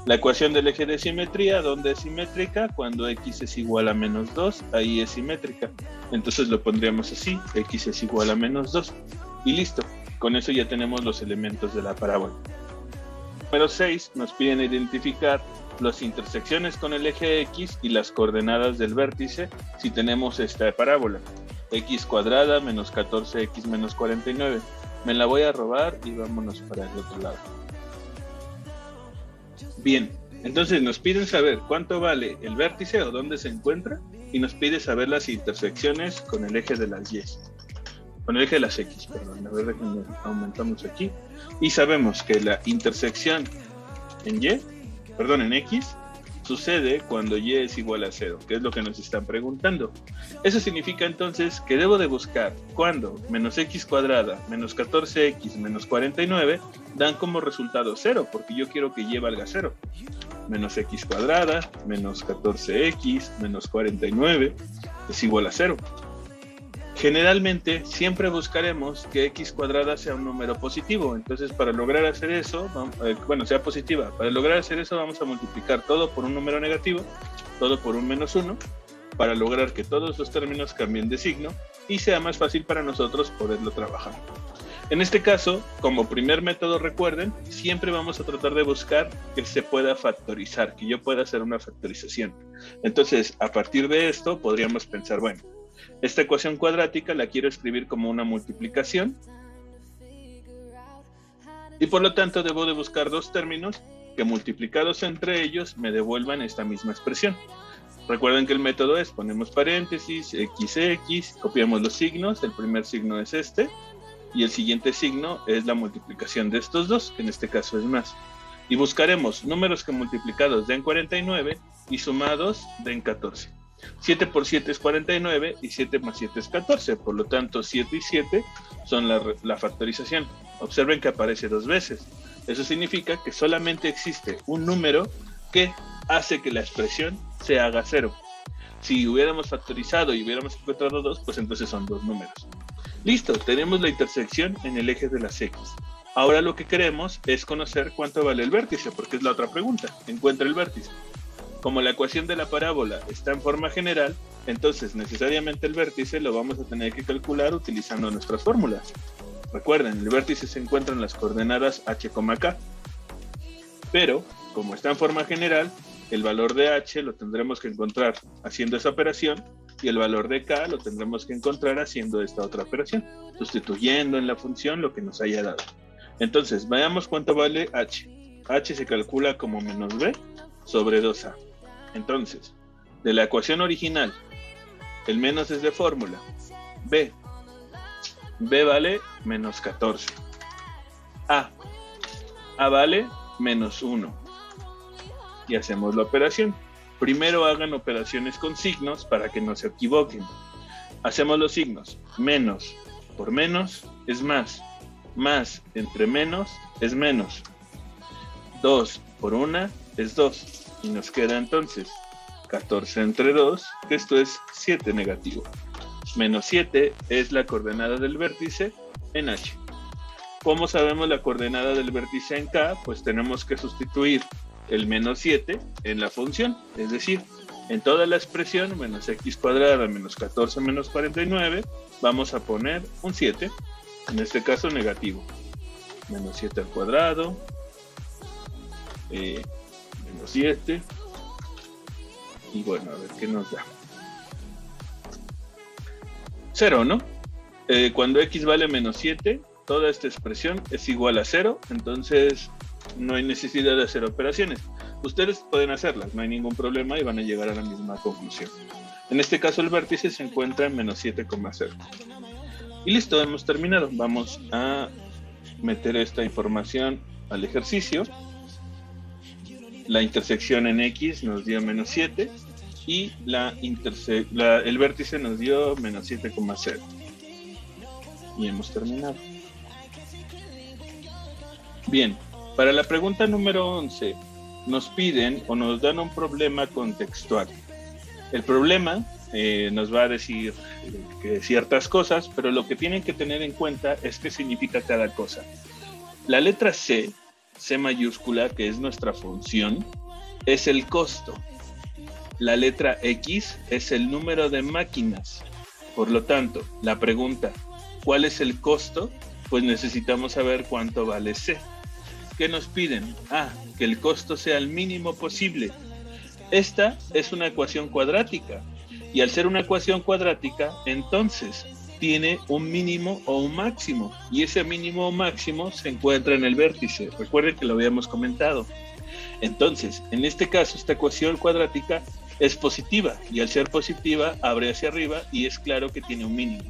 La ecuación del eje de simetría, ¿dónde es simétrica? Cuando X es igual a menos 2, ahí es simétrica. Entonces lo pondríamos así, X es igual a menos 2. Y listo, con eso ya tenemos los elementos de la parábola. Número 6, nos piden identificar las intersecciones con el eje X y las coordenadas del vértice si tenemos esta parábola. X cuadrada menos 14X menos 49. Me la voy a robar y vámonos para el otro lado. Bien, entonces nos piden saber cuánto vale el vértice o dónde se encuentra, y nos pide saber las intersecciones con el eje de las Y. Con el eje de las X, perdón. A ver, déjenme, aumentamos aquí. Y sabemos que la intersección en X, sucede cuando Y es igual a 0, que es lo que nos están preguntando. Eso significa entonces que debo de buscar cuando menos x cuadrada menos 14x menos 49 dan como resultado 0, porque yo quiero que Y valga 0. Menos x cuadrada menos 14x menos 49 es igual a 0. Generalmente siempre buscaremos que x cuadrada sea un número positivo, entonces para lograr hacer eso, sea positiva, para lograr hacer eso vamos a multiplicar todo por un número negativo, todo por un menos 1, para lograr que todos los términos cambien de signo y sea más fácil para nosotros poderlo trabajar. En este caso, como primer método, recuerden, siempre vamos a tratar de buscar que se pueda factorizar, que yo pueda hacer una factorización. Entonces, a partir de esto, podríamos pensar, bueno, esta ecuación cuadrática la quiero escribir como una multiplicación y por lo tanto debo de buscar dos términos que multiplicados entre ellos me devuelvan esta misma expresión. Recuerden que el método es, ponemos paréntesis, x, copiamos los signos, el primer signo es este y el siguiente signo es la multiplicación de estos dos, que en este caso es más. Y buscaremos números que multiplicados den 49 y sumados den 14. 7 por 7 es 49 y 7 más 7 es 14, por lo tanto 7 y 7 son la factorización. Observen que aparece dos veces. Eso significa que solamente existe un número que hace que la expresión se haga 0. Si hubiéramos factorizado y hubiéramos encontrado 2, pues entonces son dos números. Listo, tenemos la intersección en el eje de las X. Ahora lo que queremos es conocer cuánto vale el vértice, porque es la otra pregunta. Encuentra el vértice. Como la ecuación de la parábola está en forma general, entonces necesariamente el vértice lo vamos a tener que calcular utilizando nuestras fórmulas. Recuerden, el vértice se encuentra en las coordenadas h, k. Pero, como está en forma general, el valor de h lo tendremos que encontrar haciendo esa operación y el valor de k lo tendremos que encontrar haciendo esta otra operación, sustituyendo en la función lo que nos haya dado. Entonces, veamos cuánto vale h. h se calcula como menos b sobre 2a. Entonces, de la ecuación original, el menos es de fórmula. B vale menos 14. A vale menos 1. Y hacemos la operación. Primero hagan operaciones con signos para que no se equivoquen. Hacemos los signos. Menos por menos es más. Más entre menos es menos. 2 por 1 es 2. Y nos queda entonces 14 entre 2, que esto es 7 negativo. Menos 7 es la coordenada del vértice en H. ¿Cómo sabemos la coordenada del vértice en K? Pues tenemos que sustituir el menos 7 en la función. Es decir, en toda la expresión, menos x cuadrada menos 14 menos 49, vamos a poner un 7, en este caso negativo. Menos 7 al cuadrado. Menos 7 y bueno, a ver qué nos da. 0, ¿no? Cuando x vale menos 7, toda esta expresión es igual a 0, entonces no hay necesidad de hacer operaciones. Ustedes pueden hacerlas, no hay ningún problema y van a llegar a la misma conclusión. En este caso el vértice se encuentra en menos 7,0. Y listo, hemos terminado. Vamos a meter esta información al ejercicio. La intersección en X nos dio menos 7 y el vértice nos dio menos 7,0. Y hemos terminado. Bien, para la pregunta número 11 nos piden o nos dan un problema contextual. El problema nos va a decir que ciertas cosas, pero lo que tienen que tener en cuenta es qué significa cada cosa. La letra C mayúscula, que es nuestra función, es el costo. La letra X es el número de máquinas. Por lo tanto, la pregunta, ¿cuál es el costo? Pues necesitamos saber cuánto vale C. ¿Qué nos piden? Que el costo sea el mínimo posible. Esta es una ecuación cuadrática. Y al ser una ecuación cuadrática, entonces tiene un mínimo o un máximo, y ese mínimo o máximo se encuentra en el vértice. Recuerden que lo habíamos comentado. Entonces, en este caso, esta ecuación cuadrática es positiva, y al ser positiva, abre hacia arriba y es claro que tiene un mínimo.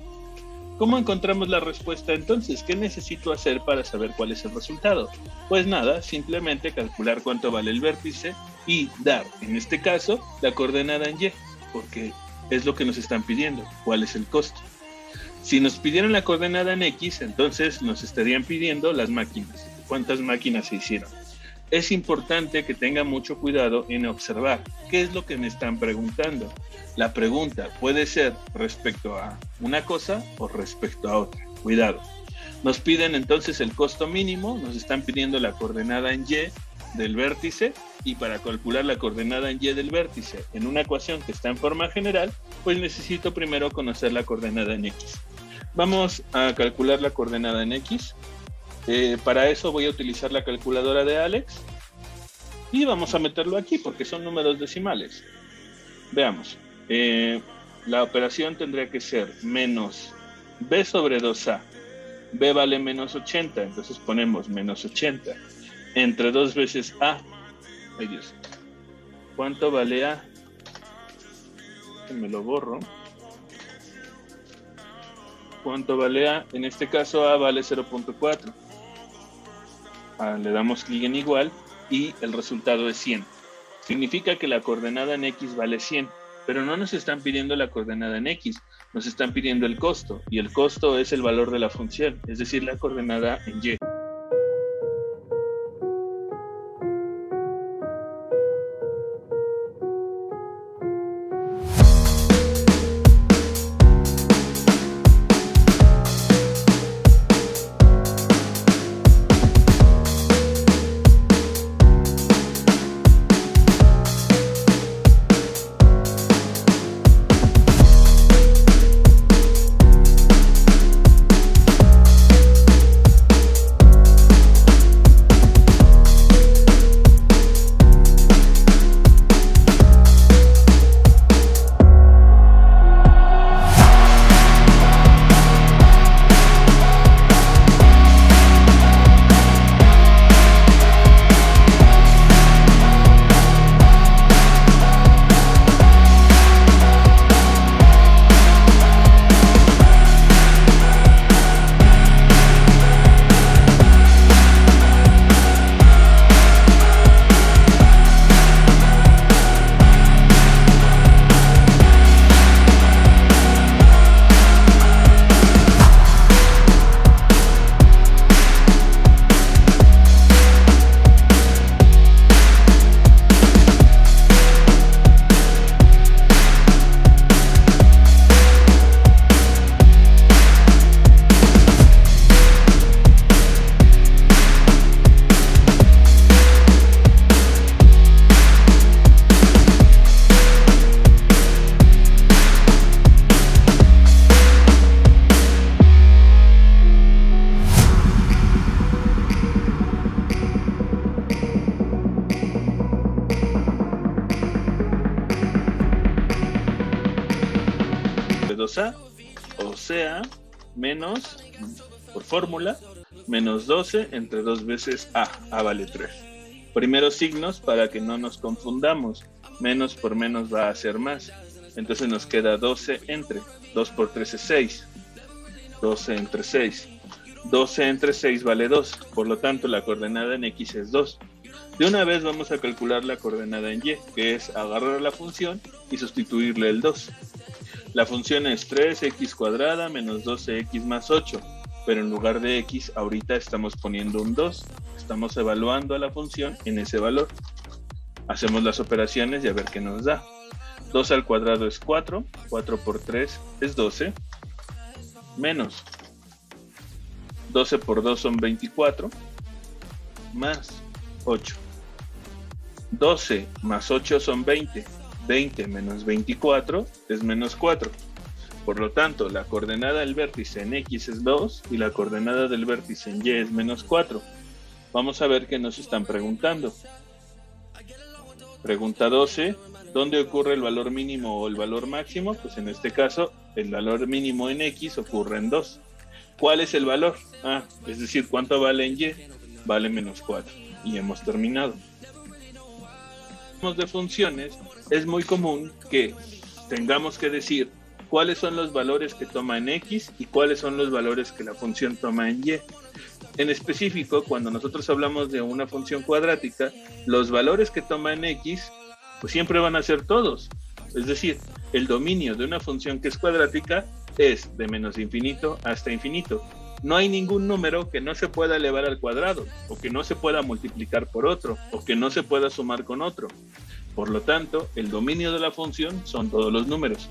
¿Cómo encontramos la respuesta entonces? ¿Qué necesito hacer para saber cuál es el resultado? Pues nada, simplemente calcular cuánto vale el vértice y dar, en este caso, la coordenada en Y, porque es lo que nos están pidiendo, cuál es el costo. Si nos pidieran la coordenada en X, entonces nos estarían pidiendo las máquinas, cuántas máquinas se hicieron. Es importante que tengan mucho cuidado en observar qué es lo que me están preguntando. La pregunta puede ser respecto a una cosa o respecto a otra. Cuidado. Nos piden entonces el costo mínimo, nos están pidiendo la coordenada en Y del vértice, y para calcular la coordenada en Y del vértice en una ecuación que está en forma general, pues necesito primero conocer la coordenada en X. Vamos a calcular la coordenada en X. Para eso voy a utilizar la calculadora de Alex y vamos a meterlo aquí porque son números decimales. Veamos, la operación tendría que ser menos b sobre 2a. b vale menos 80, entonces ponemos menos 80 entre 2 veces a. Ay Dios, ¿cuánto vale a? Me lo borro. ¿Cuánto vale a? En este caso a vale 0.4. Le damos clic en igual y el resultado es 100. Significa que la coordenada en X vale 100, pero no nos están pidiendo la coordenada en X, nos están pidiendo el costo, y el costo es el valor de la función, es decir, la coordenada en Y. O sea, menos, por fórmula, menos 12 entre 2 veces a. A vale 3. Primeros signos para que no nos confundamos. Menos por menos va a ser más. Entonces nos queda 12 entre. 2 por 3 es 6. 12 entre 6. 12 entre 6 vale 2. Por lo tanto, la coordenada en X es 2. De una vez vamos a calcular la coordenada en Y, que es agarrar la función y sustituirle el 2. La función es 3x cuadrada menos 12x más 8, pero en lugar de x, ahorita estamos poniendo un 2. Estamos evaluando a la función en ese valor. Hacemos las operaciones y a ver qué nos da. 2 al cuadrado es 4, 4 por 3 es 12, menos 12 por 2 son 24, más 8. 12 más 8 son 20. 20 menos 24 es menos 4. Por lo tanto, la coordenada del vértice en X es 2 y la coordenada del vértice en Y es menos 4. Vamos a ver qué nos están preguntando. Pregunta 12. ¿Dónde ocurre el valor mínimo o el valor máximo? Pues en este caso el valor mínimo en X ocurre en 2. ¿Cuál es el valor? Es decir, ¿cuánto vale en Y? Vale menos 4. Y hemos terminado. De funciones, es muy común que tengamos que decir cuáles son los valores que toma en X y cuáles son los valores que la función toma en Y. En específico, cuando nosotros hablamos de una función cuadrática, los valores que toma en X, pues siempre van a ser todos. Es decir, el dominio de una función que es cuadrática es de menos infinito hasta infinito. No hay ningún número que no se pueda elevar al cuadrado, o que no se pueda multiplicar por otro, o que no se pueda sumar con otro. Por lo tanto, el dominio de la función son todos los números.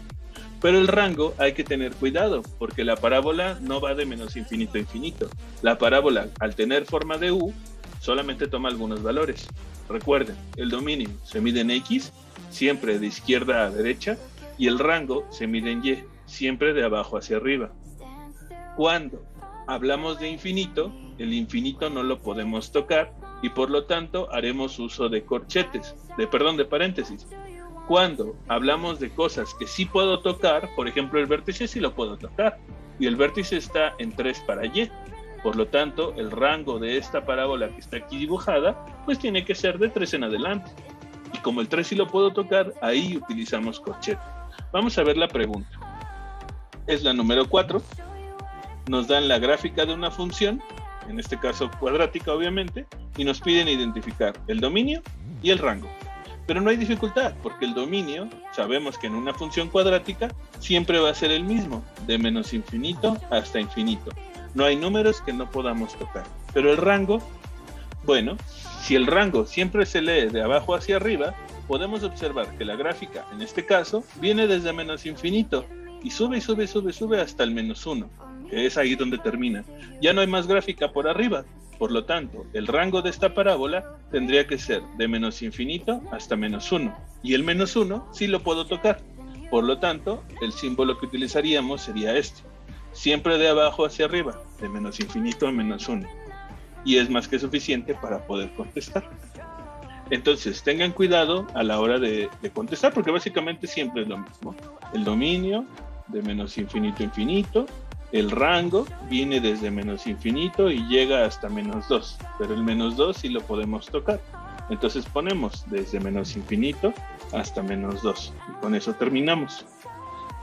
Pero el rango hay que tener cuidado, porque la parábola no va de menos infinito a infinito. La parábola, al tener forma de U, solamente toma algunos valores. Recuerden, el dominio se mide en X, siempre de izquierda a derecha, y el rango se mide en Y, siempre de abajo hacia arriba. Cuando hablamos de infinito, el infinito no lo podemos tocar, y por lo tanto haremos uso de corchetes, de paréntesis. Cuando hablamos de cosas que sí puedo tocar, por ejemplo el vértice sí lo puedo tocar, y el vértice está en 3 para Y. Por lo tanto, el rango de esta parábola que está aquí dibujada, pues tiene que ser de 3 en adelante. Y como el 3 sí lo puedo tocar, ahí utilizamos corchete. Vamos a ver la pregunta. Es la número 4. Nos dan la gráfica de una función, en este caso cuadrática obviamente, y nos piden identificar el dominio y el rango. Pero no hay dificultad, porque el dominio, sabemos que en una función cuadrática, siempre va a ser el mismo, de menos infinito hasta infinito. No hay números que no podamos tocar. Pero el rango, bueno, si el rango siempre se lee de abajo hacia arriba, podemos observar que la gráfica, en este caso, viene desde menos infinito, y sube y sube y sube, sube hasta el menos 1, que es ahí donde termina. Ya no hay más gráfica por arriba. Por lo tanto, el rango de esta parábola tendría que ser de menos infinito hasta menos 1. Y el menos 1 sí lo puedo tocar. Por lo tanto, el símbolo que utilizaríamos sería este. Siempre de abajo hacia arriba, de menos infinito a menos 1. Y es más que suficiente para poder contestar. Entonces, tengan cuidado a la hora de contestar, porque básicamente siempre es lo mismo. El dominio, de menos infinito a infinito. El rango viene desde menos infinito y llega hasta menos 2, pero el menos 2 sí lo podemos tocar. Entonces ponemos desde menos infinito hasta menos 2 y con eso terminamos.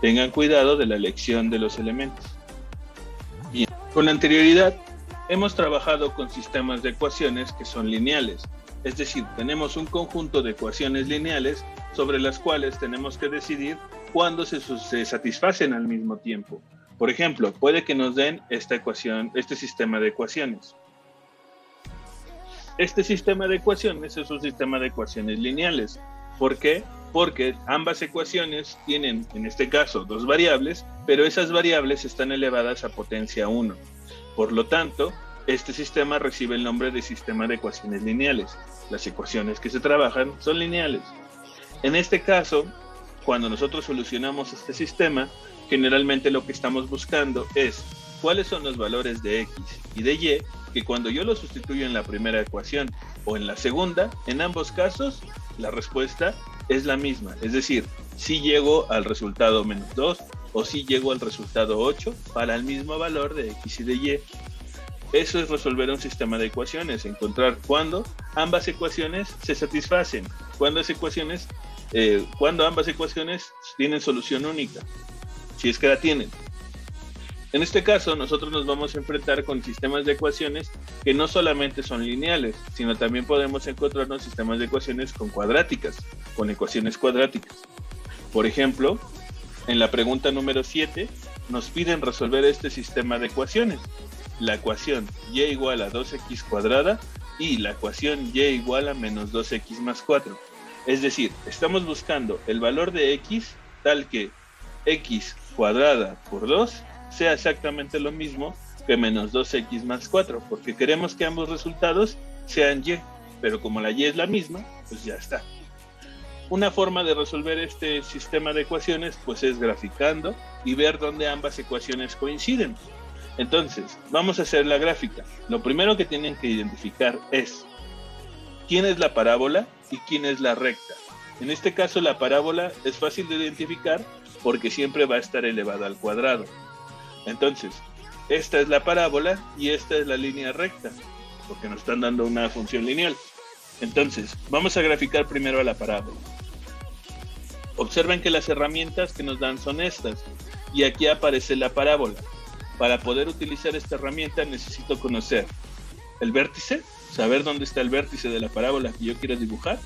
Tengan cuidado de la elección de los elementos. Bien, con anterioridad hemos trabajado con sistemas de ecuaciones que son lineales, es decir, tenemos un conjunto de ecuaciones lineales sobre las cuales tenemos que decidir cuándo se satisfacen al mismo tiempo. Por ejemplo, puede que nos den esta ecuación, este sistema de ecuaciones. Este sistema de ecuaciones es un sistema de ecuaciones lineales. ¿Por qué? Porque ambas ecuaciones tienen, en este caso, dos variables, pero esas variables están elevadas a potencia 1. Por lo tanto, este sistema recibe el nombre de sistema de ecuaciones lineales. Las ecuaciones que se trabajan son lineales. En este caso, cuando nosotros solucionamos este sistema, generalmente lo que estamos buscando es cuáles son los valores de X y de Y, que cuando yo los sustituyo en la primera ecuación o en la segunda, en ambos casos, la respuesta es la misma. Es decir, si llego al resultado menos 2 o si llego al resultado 8 para el mismo valor de X y de Y. Eso es resolver un sistema de ecuaciones, encontrar cuándo ambas ecuaciones se satisfacen, cuándo ambas ecuaciones tienen solución única, si es que la tienen. En este caso, nosotros nos vamos a enfrentar con sistemas de ecuaciones que no solamente son lineales, sino también podemos encontrarnos sistemas de ecuaciones con ecuaciones cuadráticas. Por ejemplo, en la pregunta número 7, nos piden resolver este sistema de ecuaciones. La ecuación y igual a 2x cuadrada y la ecuación y igual a menos 2x más 4. Es decir, estamos buscando el valor de x tal que x cuadrada por 2 sea exactamente lo mismo que menos 2x más 4, porque queremos que ambos resultados sean y, pero como la y es la misma, pues ya está. Una forma de resolver este sistema de ecuaciones pues es graficando y ver dónde ambas ecuaciones coinciden. Entonces, vamos a hacer la gráfica. Lo primero que tienen que identificar es quién es la parábola y quién es la recta. En este caso, la parábola es fácil de identificar porque siempre va a estar elevada al cuadrado. Entonces, esta es la parábola y esta es la línea recta, porque nos están dando una función lineal. Entonces, vamos a graficar primero a la parábola. Observen que las herramientas que nos dan son estas, y aquí aparece la parábola. Para poder utilizar esta herramienta necesito conocer el vértice, saber dónde está el vértice de la parábola que yo quiero dibujar.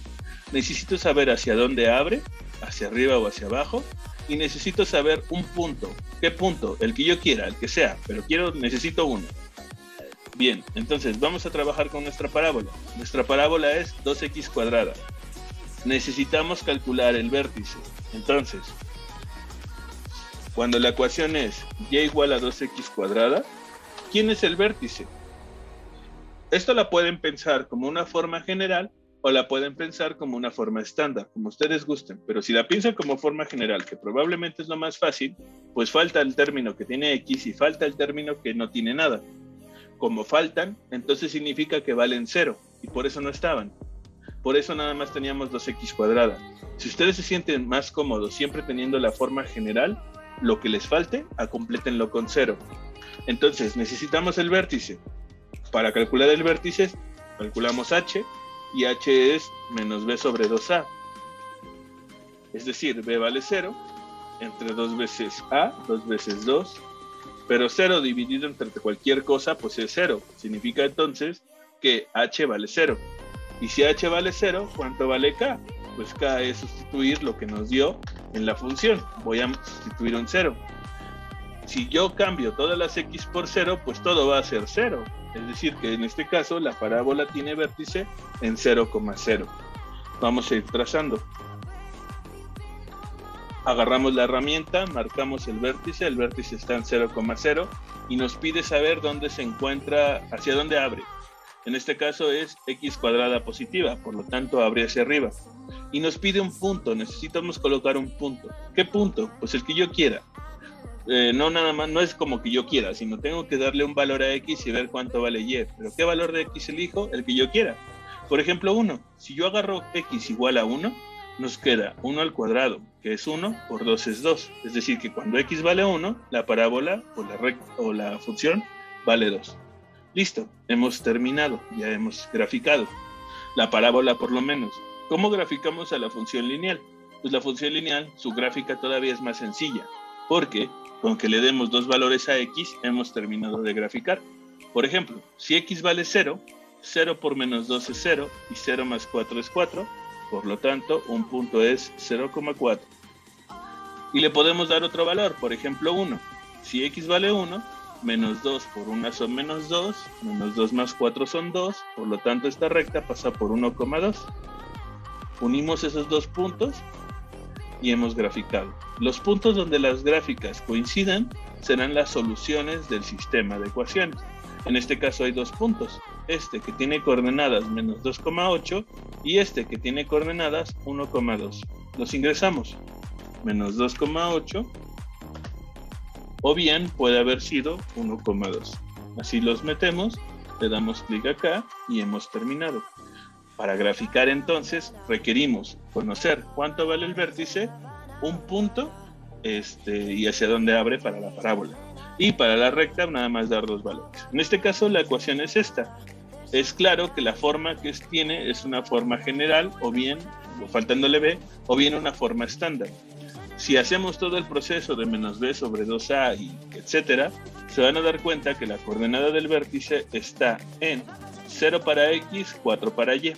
Necesito saber hacia dónde abre, hacia arriba o hacia abajo, y necesito saber un punto. ¿Qué punto? El que yo quiera, el que sea, pero necesito uno. Bien, entonces vamos a trabajar con nuestra parábola. Nuestra parábola es 2x cuadrada. Necesitamos calcular el vértice. Entonces, cuando la ecuación es y igual a 2x cuadrada, ¿quién es el vértice? Esto la pueden pensar como una forma general o la pueden pensar como una forma estándar, como ustedes gusten. Pero si la piensan como forma general, que probablemente es lo más fácil, pues falta el término que tiene x y falta el término que no tiene nada. Como faltan, entonces significa que valen 0, y por eso no estaban. Por eso nada más teníamos 2x cuadrada. Si ustedes se sienten más cómodos siempre teniendo la forma general, lo que les falte, complétenlo con 0. Entonces necesitamos el vértice. Para calcular el vértice, calculamos h, y h es menos b sobre 2a. Es decir, b vale 0, entre 2 veces a, 2 veces 2, pero 0 dividido entre cualquier cosa, pues es 0. Significa entonces que h vale 0. Y si h vale 0, ¿cuánto vale k? Pues k es sustituir lo que nos dio en la función. Voy a sustituir un 0. Si yo cambio todas las x por 0, pues todo va a ser 0. Es decir, que en este caso la parábola tiene vértice en 0,0. Vamos a ir trazando. Agarramos la herramienta, marcamos el vértice está en 0,0 y nos pide saber dónde se encuentra, hacia dónde abre. En este caso es x cuadrada positiva, por lo tanto abre hacia arriba. Y nos pide un punto, necesitamos colocar un punto. ¿Qué punto? Pues el que yo quiera. No nada más, no es como que yo quiera, sino tengo que darle un valor a x y ver cuánto vale y. Pero ¿qué valor de x elijo? El que yo quiera. Por ejemplo, 1. Si yo agarro x igual a 1, nos queda 1 al cuadrado, que es 1, por 2 es 2. Es decir, que cuando x vale 1, la parábola o la función vale 2. Listo, hemos terminado, ya hemos graficado. La parábola por lo menos. ¿Cómo graficamos a la función lineal? Pues la función lineal, su gráfica todavía es más sencilla, porque con que le demos dos valores a x, hemos terminado de graficar. Por ejemplo, si x vale 0, 0 por menos 2 es 0, y 0 más 4 es 4, por lo tanto, un punto es 0,4. Y le podemos dar otro valor, por ejemplo 1. Si x vale 1, menos 2 por 1 son menos 2, menos 2 más 4 son 2, por lo tanto esta recta pasa por 1,2. Unimos esos dos puntos y hemos graficado. Los puntos donde las gráficas coincidan serán las soluciones del sistema de ecuaciones. En este caso hay dos puntos, este que tiene coordenadas menos 2,8 y este que tiene coordenadas 1,2. Los ingresamos, menos 2,8 o bien puede haber sido 1,2. Así los metemos, le damos clic acá y hemos terminado. Para graficar entonces requerimos conocer cuánto vale el vértice, un punto y hacia dónde abre para la parábola. Y para la recta nada más dar dos valores. En este caso la ecuación es esta. Es claro que la forma que tiene es una forma general o bien, faltándole b, o bien una forma estándar. Si hacemos todo el proceso de menos b sobre 2a y etcétera, se van a dar cuenta que la coordenada del vértice está en 0 para x, 4 para y.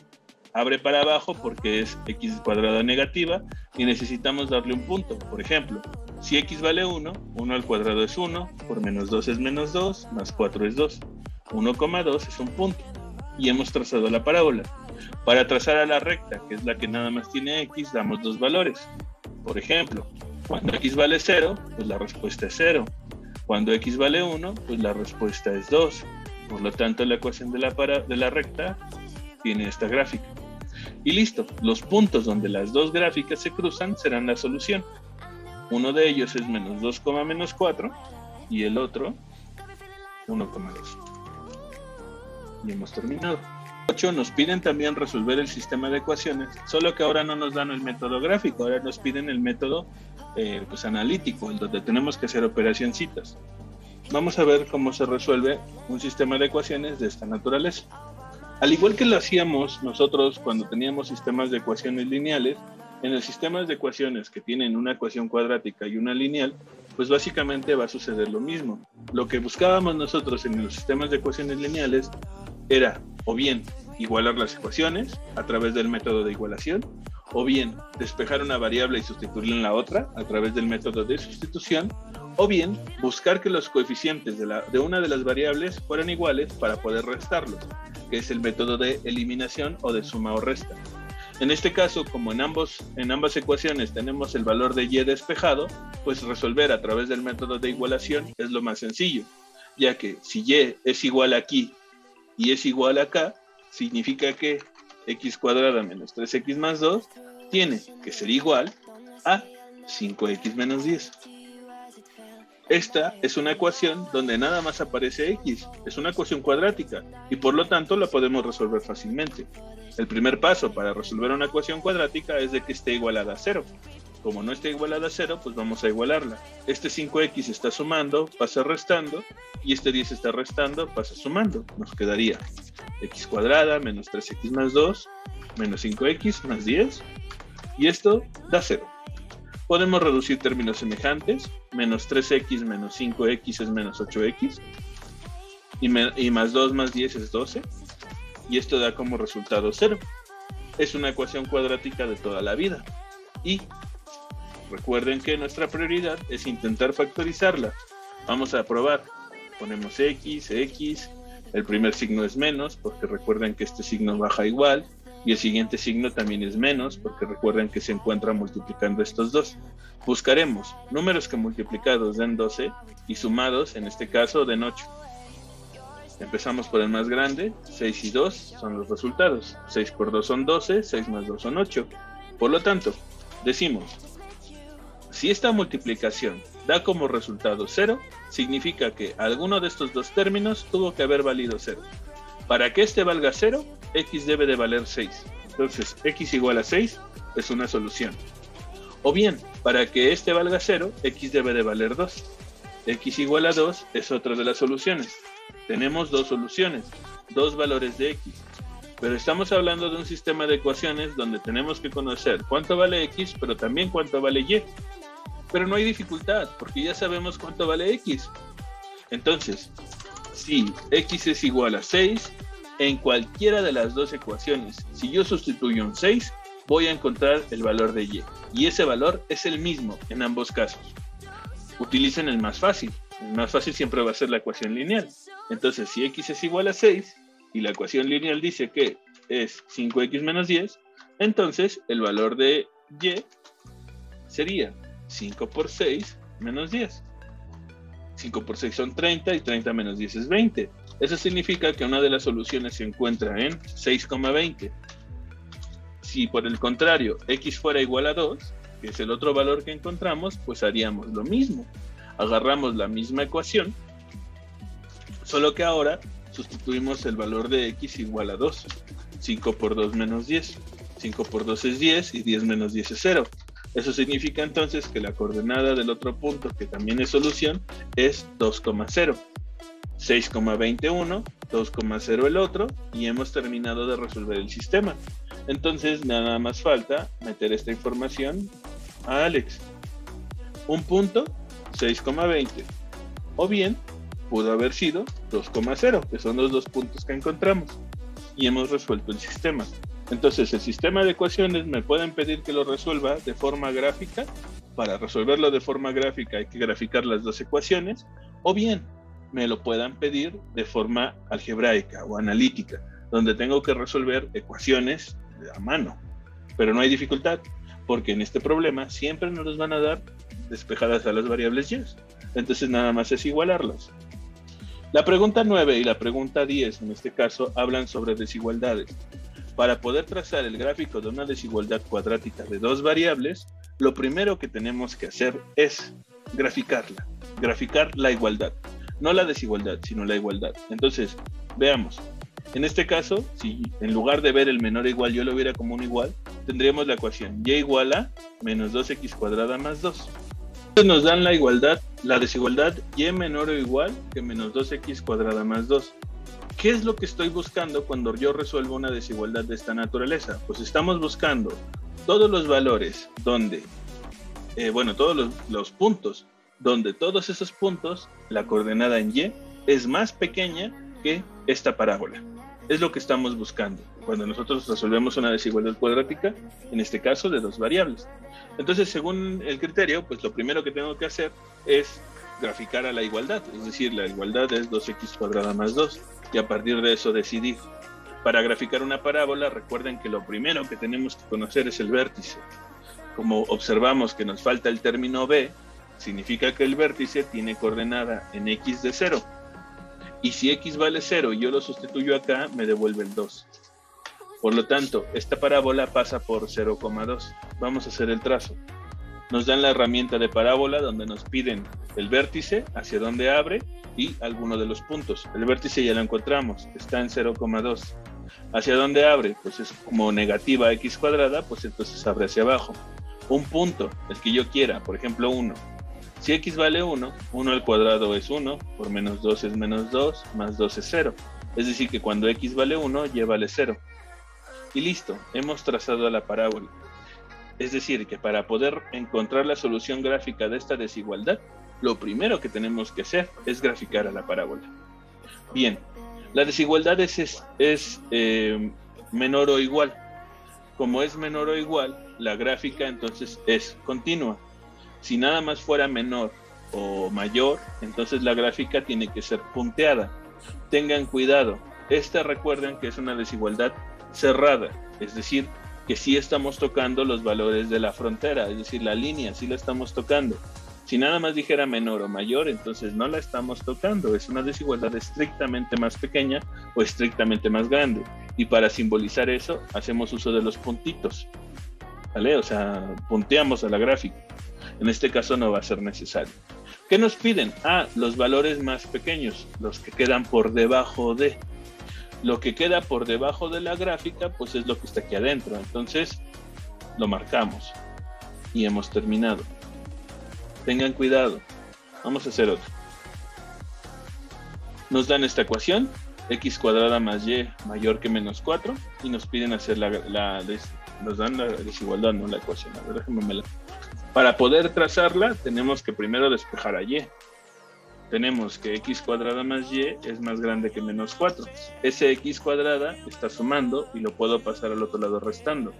Abre para abajo porque es x cuadrada negativa y necesitamos darle un punto. Por ejemplo, si x vale 1, 1 al cuadrado es 1, por menos 2 es menos 2, más 4 es 2. 1,2 es un punto. Y hemos trazado la parábola. Para trazar a la recta, que es la que nada más tiene x, damos dos valores. Por ejemplo, cuando x vale 0, pues la respuesta es 0. Cuando x vale 1, pues la respuesta es 2. Por lo tanto, la ecuación de la recta tiene esta gráfica. Y listo, los puntos donde las dos gráficas se cruzan serán la solución. Uno de ellos es menos 2, menos 4 y el otro 1,2. Y hemos terminado. 8 nos piden también resolver el sistema de ecuaciones, solo que ahora no nos dan el método gráfico, ahora nos piden el método pues analítico, en donde tenemos que hacer operacioncitas. Vamos a ver cómo se resuelve un sistema de ecuaciones de esta naturaleza. Al igual que lo hacíamos nosotros cuando teníamos sistemas de ecuaciones lineales, en los sistemas de ecuaciones que tienen una ecuación cuadrática y una lineal, pues básicamente va a suceder lo mismo. Lo que buscábamos nosotros en los sistemas de ecuaciones lineales era o bien igualar las ecuaciones a través del método de igualación, o bien despejar una variable y sustituirla en la otra a través del método de sustitución, o bien buscar que los coeficientes de una de las variables fueran iguales para poder restarlos, que es el método de eliminación o de suma o resta. En este caso, como en ambas ecuaciones tenemos el valor de y despejado, pues resolver a través del método de igualación es lo más sencillo, ya que si y es igual aquí y es igual acá, significa que x cuadrada menos 3x más 2 tiene que ser igual a 5x menos 10. Esta es una ecuación donde nada más aparece x, es una ecuación cuadrática y por lo tanto la podemos resolver fácilmente. El primer paso para resolver una ecuación cuadrática es de que esté igualada a 0. Como no está igualada a 0, pues vamos a igualarla. Este 5x está sumando, pasa restando, y este 10 está restando, pasa sumando. Nos quedaría x cuadrada menos 3x más 2 menos 5x más 10, y esto da 0. Podemos reducir términos semejantes, menos 3x menos 5x es menos 8x, y más 2 más 10 es 12, y esto da como resultado 0. Es una ecuación cuadrática de toda la vida, y recuerden que nuestra prioridad es intentar factorizarla. Vamos a probar. Ponemos x, el primer signo es menos, porque recuerden que este signo baja igual, y el siguiente signo también es menos, porque recuerden que se encuentra multiplicando estos dos. Buscaremos números que multiplicados den 12 y sumados, en este caso, den 8. Empezamos por el más grande, 6 y 2 son los resultados. 6 por 2 son 12, 6 más 2 son 8. Por lo tanto, decimos, si esta multiplicación da como resultado 0, significa que alguno de estos dos términos tuvo que haber valido 0. Para que este valga 0, x debe de valer 6. Entonces, x igual a 6 es una solución. O bien, para que este valga 0, x debe de valer 2. X igual a 2 es otra de las soluciones. Tenemos dos soluciones, dos valores de x. Pero estamos hablando de un sistema de ecuaciones donde tenemos que conocer cuánto vale x, pero también cuánto vale y. Pero no hay dificultad, porque ya sabemos cuánto vale x. Entonces, si x es igual a 6, en cualquiera de las dos ecuaciones, si yo sustituyo un 6, voy a encontrar el valor de y. Y ese valor es el mismo en ambos casos. Utilicen el más fácil. El más fácil siempre va a ser la ecuación lineal. Entonces, si x es igual a 6, y la ecuación lineal dice que es 5x menos 10, entonces el valor de y sería 5 por 6 menos 10. 5 por 6 son 30 y 30 menos 10 es 20. Eso significa que una de las soluciones se encuentra en 6,20. Si por el contrario x fuera igual a 2, que es el otro valor que encontramos, pues haríamos lo mismo. Agarramos la misma ecuación, solo que ahora sustituimos el valor de x igual a 2. 5 por 2 menos 10. 5 por 2 es 10 y 10 menos 10 es 0. Eso significa entonces que la coordenada del otro punto, que también es solución, es 2,0. 6,21, 2,0 el otro, y hemos terminado de resolver el sistema. Entonces nada más falta meter esta información a Alex. Un punto, 6,20. O bien, pudo haber sido 2,0, que son los dos puntos que encontramos. Y hemos resuelto el sistema. Entonces, el sistema de ecuaciones me pueden pedir que lo resuelva de forma gráfica. Para resolverlo de forma gráfica hay que graficar las dos ecuaciones. O bien, me lo puedan pedir de forma algebraica o analítica, donde tengo que resolver ecuaciones a mano. Pero no hay dificultad, porque en este problema siempre nos los van a dar despejadas a las variables y. Entonces nada más es igualarlas. La pregunta 9 y la pregunta 10, en este caso, hablan sobre desigualdades. Para poder trazar el gráfico de una desigualdad cuadrática de dos variables, lo primero que tenemos que hacer es graficarla. Graficar la igualdad. No la desigualdad, sino la igualdad. Entonces, veamos. En este caso, si en lugar de ver el menor o igual yo lo viera como un igual, tendríamos la ecuación y igual a menos 2x cuadrada más 2. Entonces nos dan la igualdad, la desigualdad y menor o igual que menos 2x cuadrada más 2. ¿Qué es lo que estoy buscando cuando yo resuelvo una desigualdad de esta naturaleza? Pues estamos buscando todos los valores donde, todos los puntos, donde todos esos puntos, la coordenada en y es más pequeña que esta parábola. Es lo que estamos buscando cuando nosotros resolvemos una desigualdad cuadrática, en este caso de dos variables. Entonces, según el criterio, pues lo primero que tengo que hacer es graficar a la igualdad, es decir, la igualdad es 2x cuadrada más 2, y a partir de eso decidir. Para graficar una parábola, recuerden que lo primero que tenemos que conocer es el vértice. Como observamos que nos falta el término b, significa que el vértice tiene coordenada en x de 0. Y si x vale 0 y yo lo sustituyo acá, me devuelve el 2. Por lo tanto, esta parábola pasa por 0,2. Vamos a hacer el trazo. Nos dan la herramienta de parábola donde nos piden el vértice, hacia dónde abre y alguno de los puntos. El vértice ya lo encontramos, está en 0,2. ¿Hacia dónde abre? Pues es como negativa x cuadrada, pues entonces abre hacia abajo. Un punto, el que yo quiera, por ejemplo 1. Si x vale 1, 1 al cuadrado es 1, por menos 2 es menos 2, más 2 es 0. Es decir que cuando x vale 1, y vale 0. Y listo, hemos trazado la parábola. Es decir que para poder encontrar la solución gráfica de esta desigualdad, lo primero que tenemos que hacer es graficar a la parábola. Bien, la desigualdad es menor o igual. Como es menor o igual, la gráfica entonces es continua. Si nada más fuera menor o mayor, entonces la gráfica tiene que ser punteada. Tengan cuidado, recuerden que es una desigualdad cerrada, es decir, que sí estamos tocando los valores de la frontera, es decir, la línea sí la estamos tocando. Si nada más dijera menor o mayor, entonces no la estamos tocando, es una desigualdad estrictamente más pequeña o estrictamente más grande. Y para simbolizar eso, hacemos uso de los puntitos, ¿vale? O sea, punteamos a la gráfica. En este caso no va a ser necesario. ¿Qué nos piden? Los valores más pequeños, los que quedan por debajo de. Lo que queda por debajo de la gráfica, pues es lo que está aquí adentro. Entonces, lo marcamos. Y hemos terminado. Tengan cuidado. Vamos a hacer otro. Nos dan esta ecuación, x cuadrada más y mayor que menos 4, y nos piden hacer nos dan la desigualdad, no la ecuación. A ver, déjenme Para poder trazarla, tenemos que primero despejar a y. Tenemos que x cuadrada más y es más grande que menos 4. Ese x cuadrada está sumando y lo puedo pasar al otro lado restando.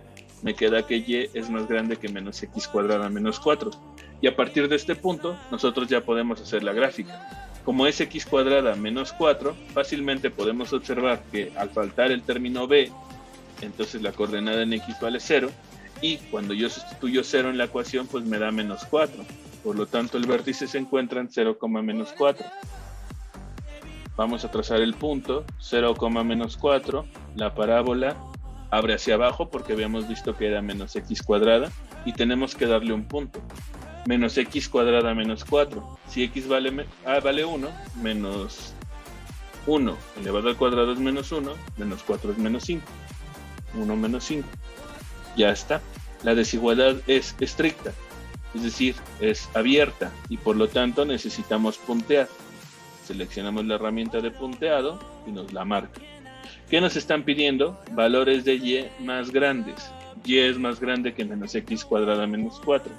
Me queda que y es más grande que menos x cuadrada menos 4. Y a partir de este punto, nosotros ya podemos hacer la gráfica. Como es x cuadrada menos 4, fácilmente podemos observar que al faltar el término b, entonces la coordenada en x vale 0. Y cuando yo sustituyo 0 en la ecuación, pues me da menos 4. Por lo tanto, el vértice se encuentra en 0,-4. Vamos a trazar el punto, 0,-4. La parábola abre hacia abajo porque habíamos visto que era menos x cuadrada. Y tenemos que darle un punto. Menos x cuadrada menos 4. Si x vale 1, menos 1 elevado al cuadrado es menos 1, menos 4 es menos 5. 1 menos 5. Ya está. La desigualdad es estricta. Es decir, es abierta y por lo tanto necesitamos puntear. Seleccionamos la herramienta de punteado y nos la marca. ¿Qué nos están pidiendo? Valores de y más grandes. Y es más grande que menos x cuadrada menos 4.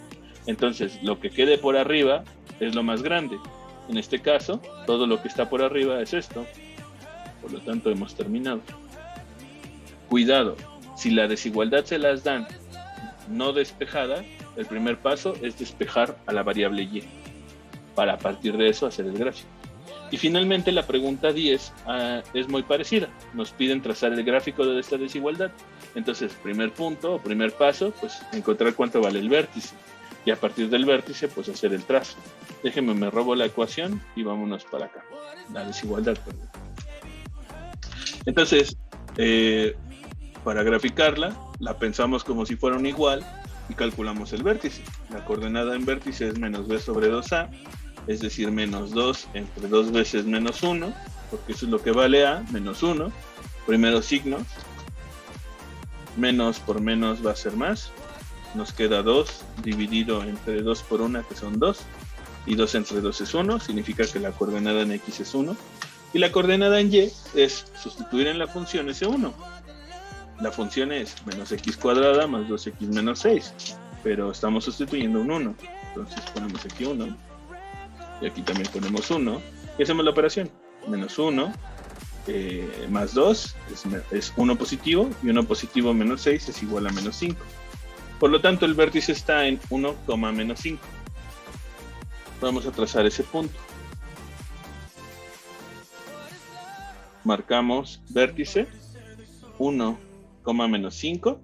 Entonces, lo que quede por arriba es lo más grande. En este caso, todo lo que está por arriba es esto. Por lo tanto, hemos terminado. Cuidado, si la desigualdad se las dan no despejada, el primer paso es despejar a la variable y, para a partir de eso hacer el gráfico. Y finalmente la pregunta 10 es muy parecida, nos piden trazar el gráfico de esta desigualdad. Entonces, primer punto o primer paso, pues encontrar cuánto vale el vértice, y a partir del vértice, pues hacer el trazo. Déjenme, me robo la ecuación y vámonos para acá, la desigualdad, perdón. Entonces, para graficarla, la pensamos como si fuera un igual y calculamos el vértice. La coordenada en vértice es menos b sobre 2a, es decir, menos 2 entre 2 veces menos 1, porque eso es lo que vale a, menos 1, Primero signo, menos por menos va a ser más, nos queda 2 dividido entre 2 por 1, que son 2, y 2 entre 2 es 1, significa que la coordenada en X es 1, y la coordenada en Y es sustituir en la función ese 1. La función es menos X cuadrada más 2X menos 6, pero estamos sustituyendo un 1, entonces ponemos aquí 1, y aquí también ponemos 1, y hacemos la operación, menos 1, más 2 es 1 positivo, y 1 positivo menos 6 es igual a menos 5. Por lo tanto, el vértice está en 1, menos 5. Vamos a trazar ese punto. Marcamos vértice 1, menos 5.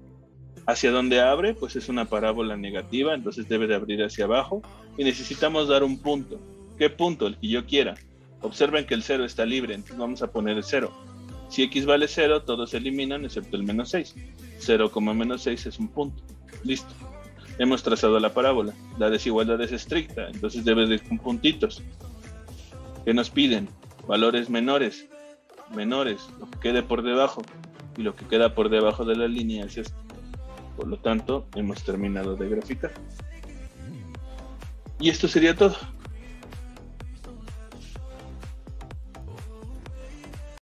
¿Hacia dónde abre? Pues es una parábola negativa, entonces debe de abrir hacia abajo. Y necesitamos dar un punto. ¿Qué punto? El que yo quiera. Observen que el 0 está libre, entonces vamos a poner el 0. Si X vale 0, todos se eliminan excepto el menos 6. 0, menos 6 es un punto. Listo. Hemos trazado la parábola. La desigualdad es estricta, entonces debe de ir con puntitos. ¿Qué nos piden? Valores menores. Menores, lo que quede por debajo. Y lo que queda por debajo de la línea es esto. Por lo tanto, hemos terminado de graficar. Y esto sería todo.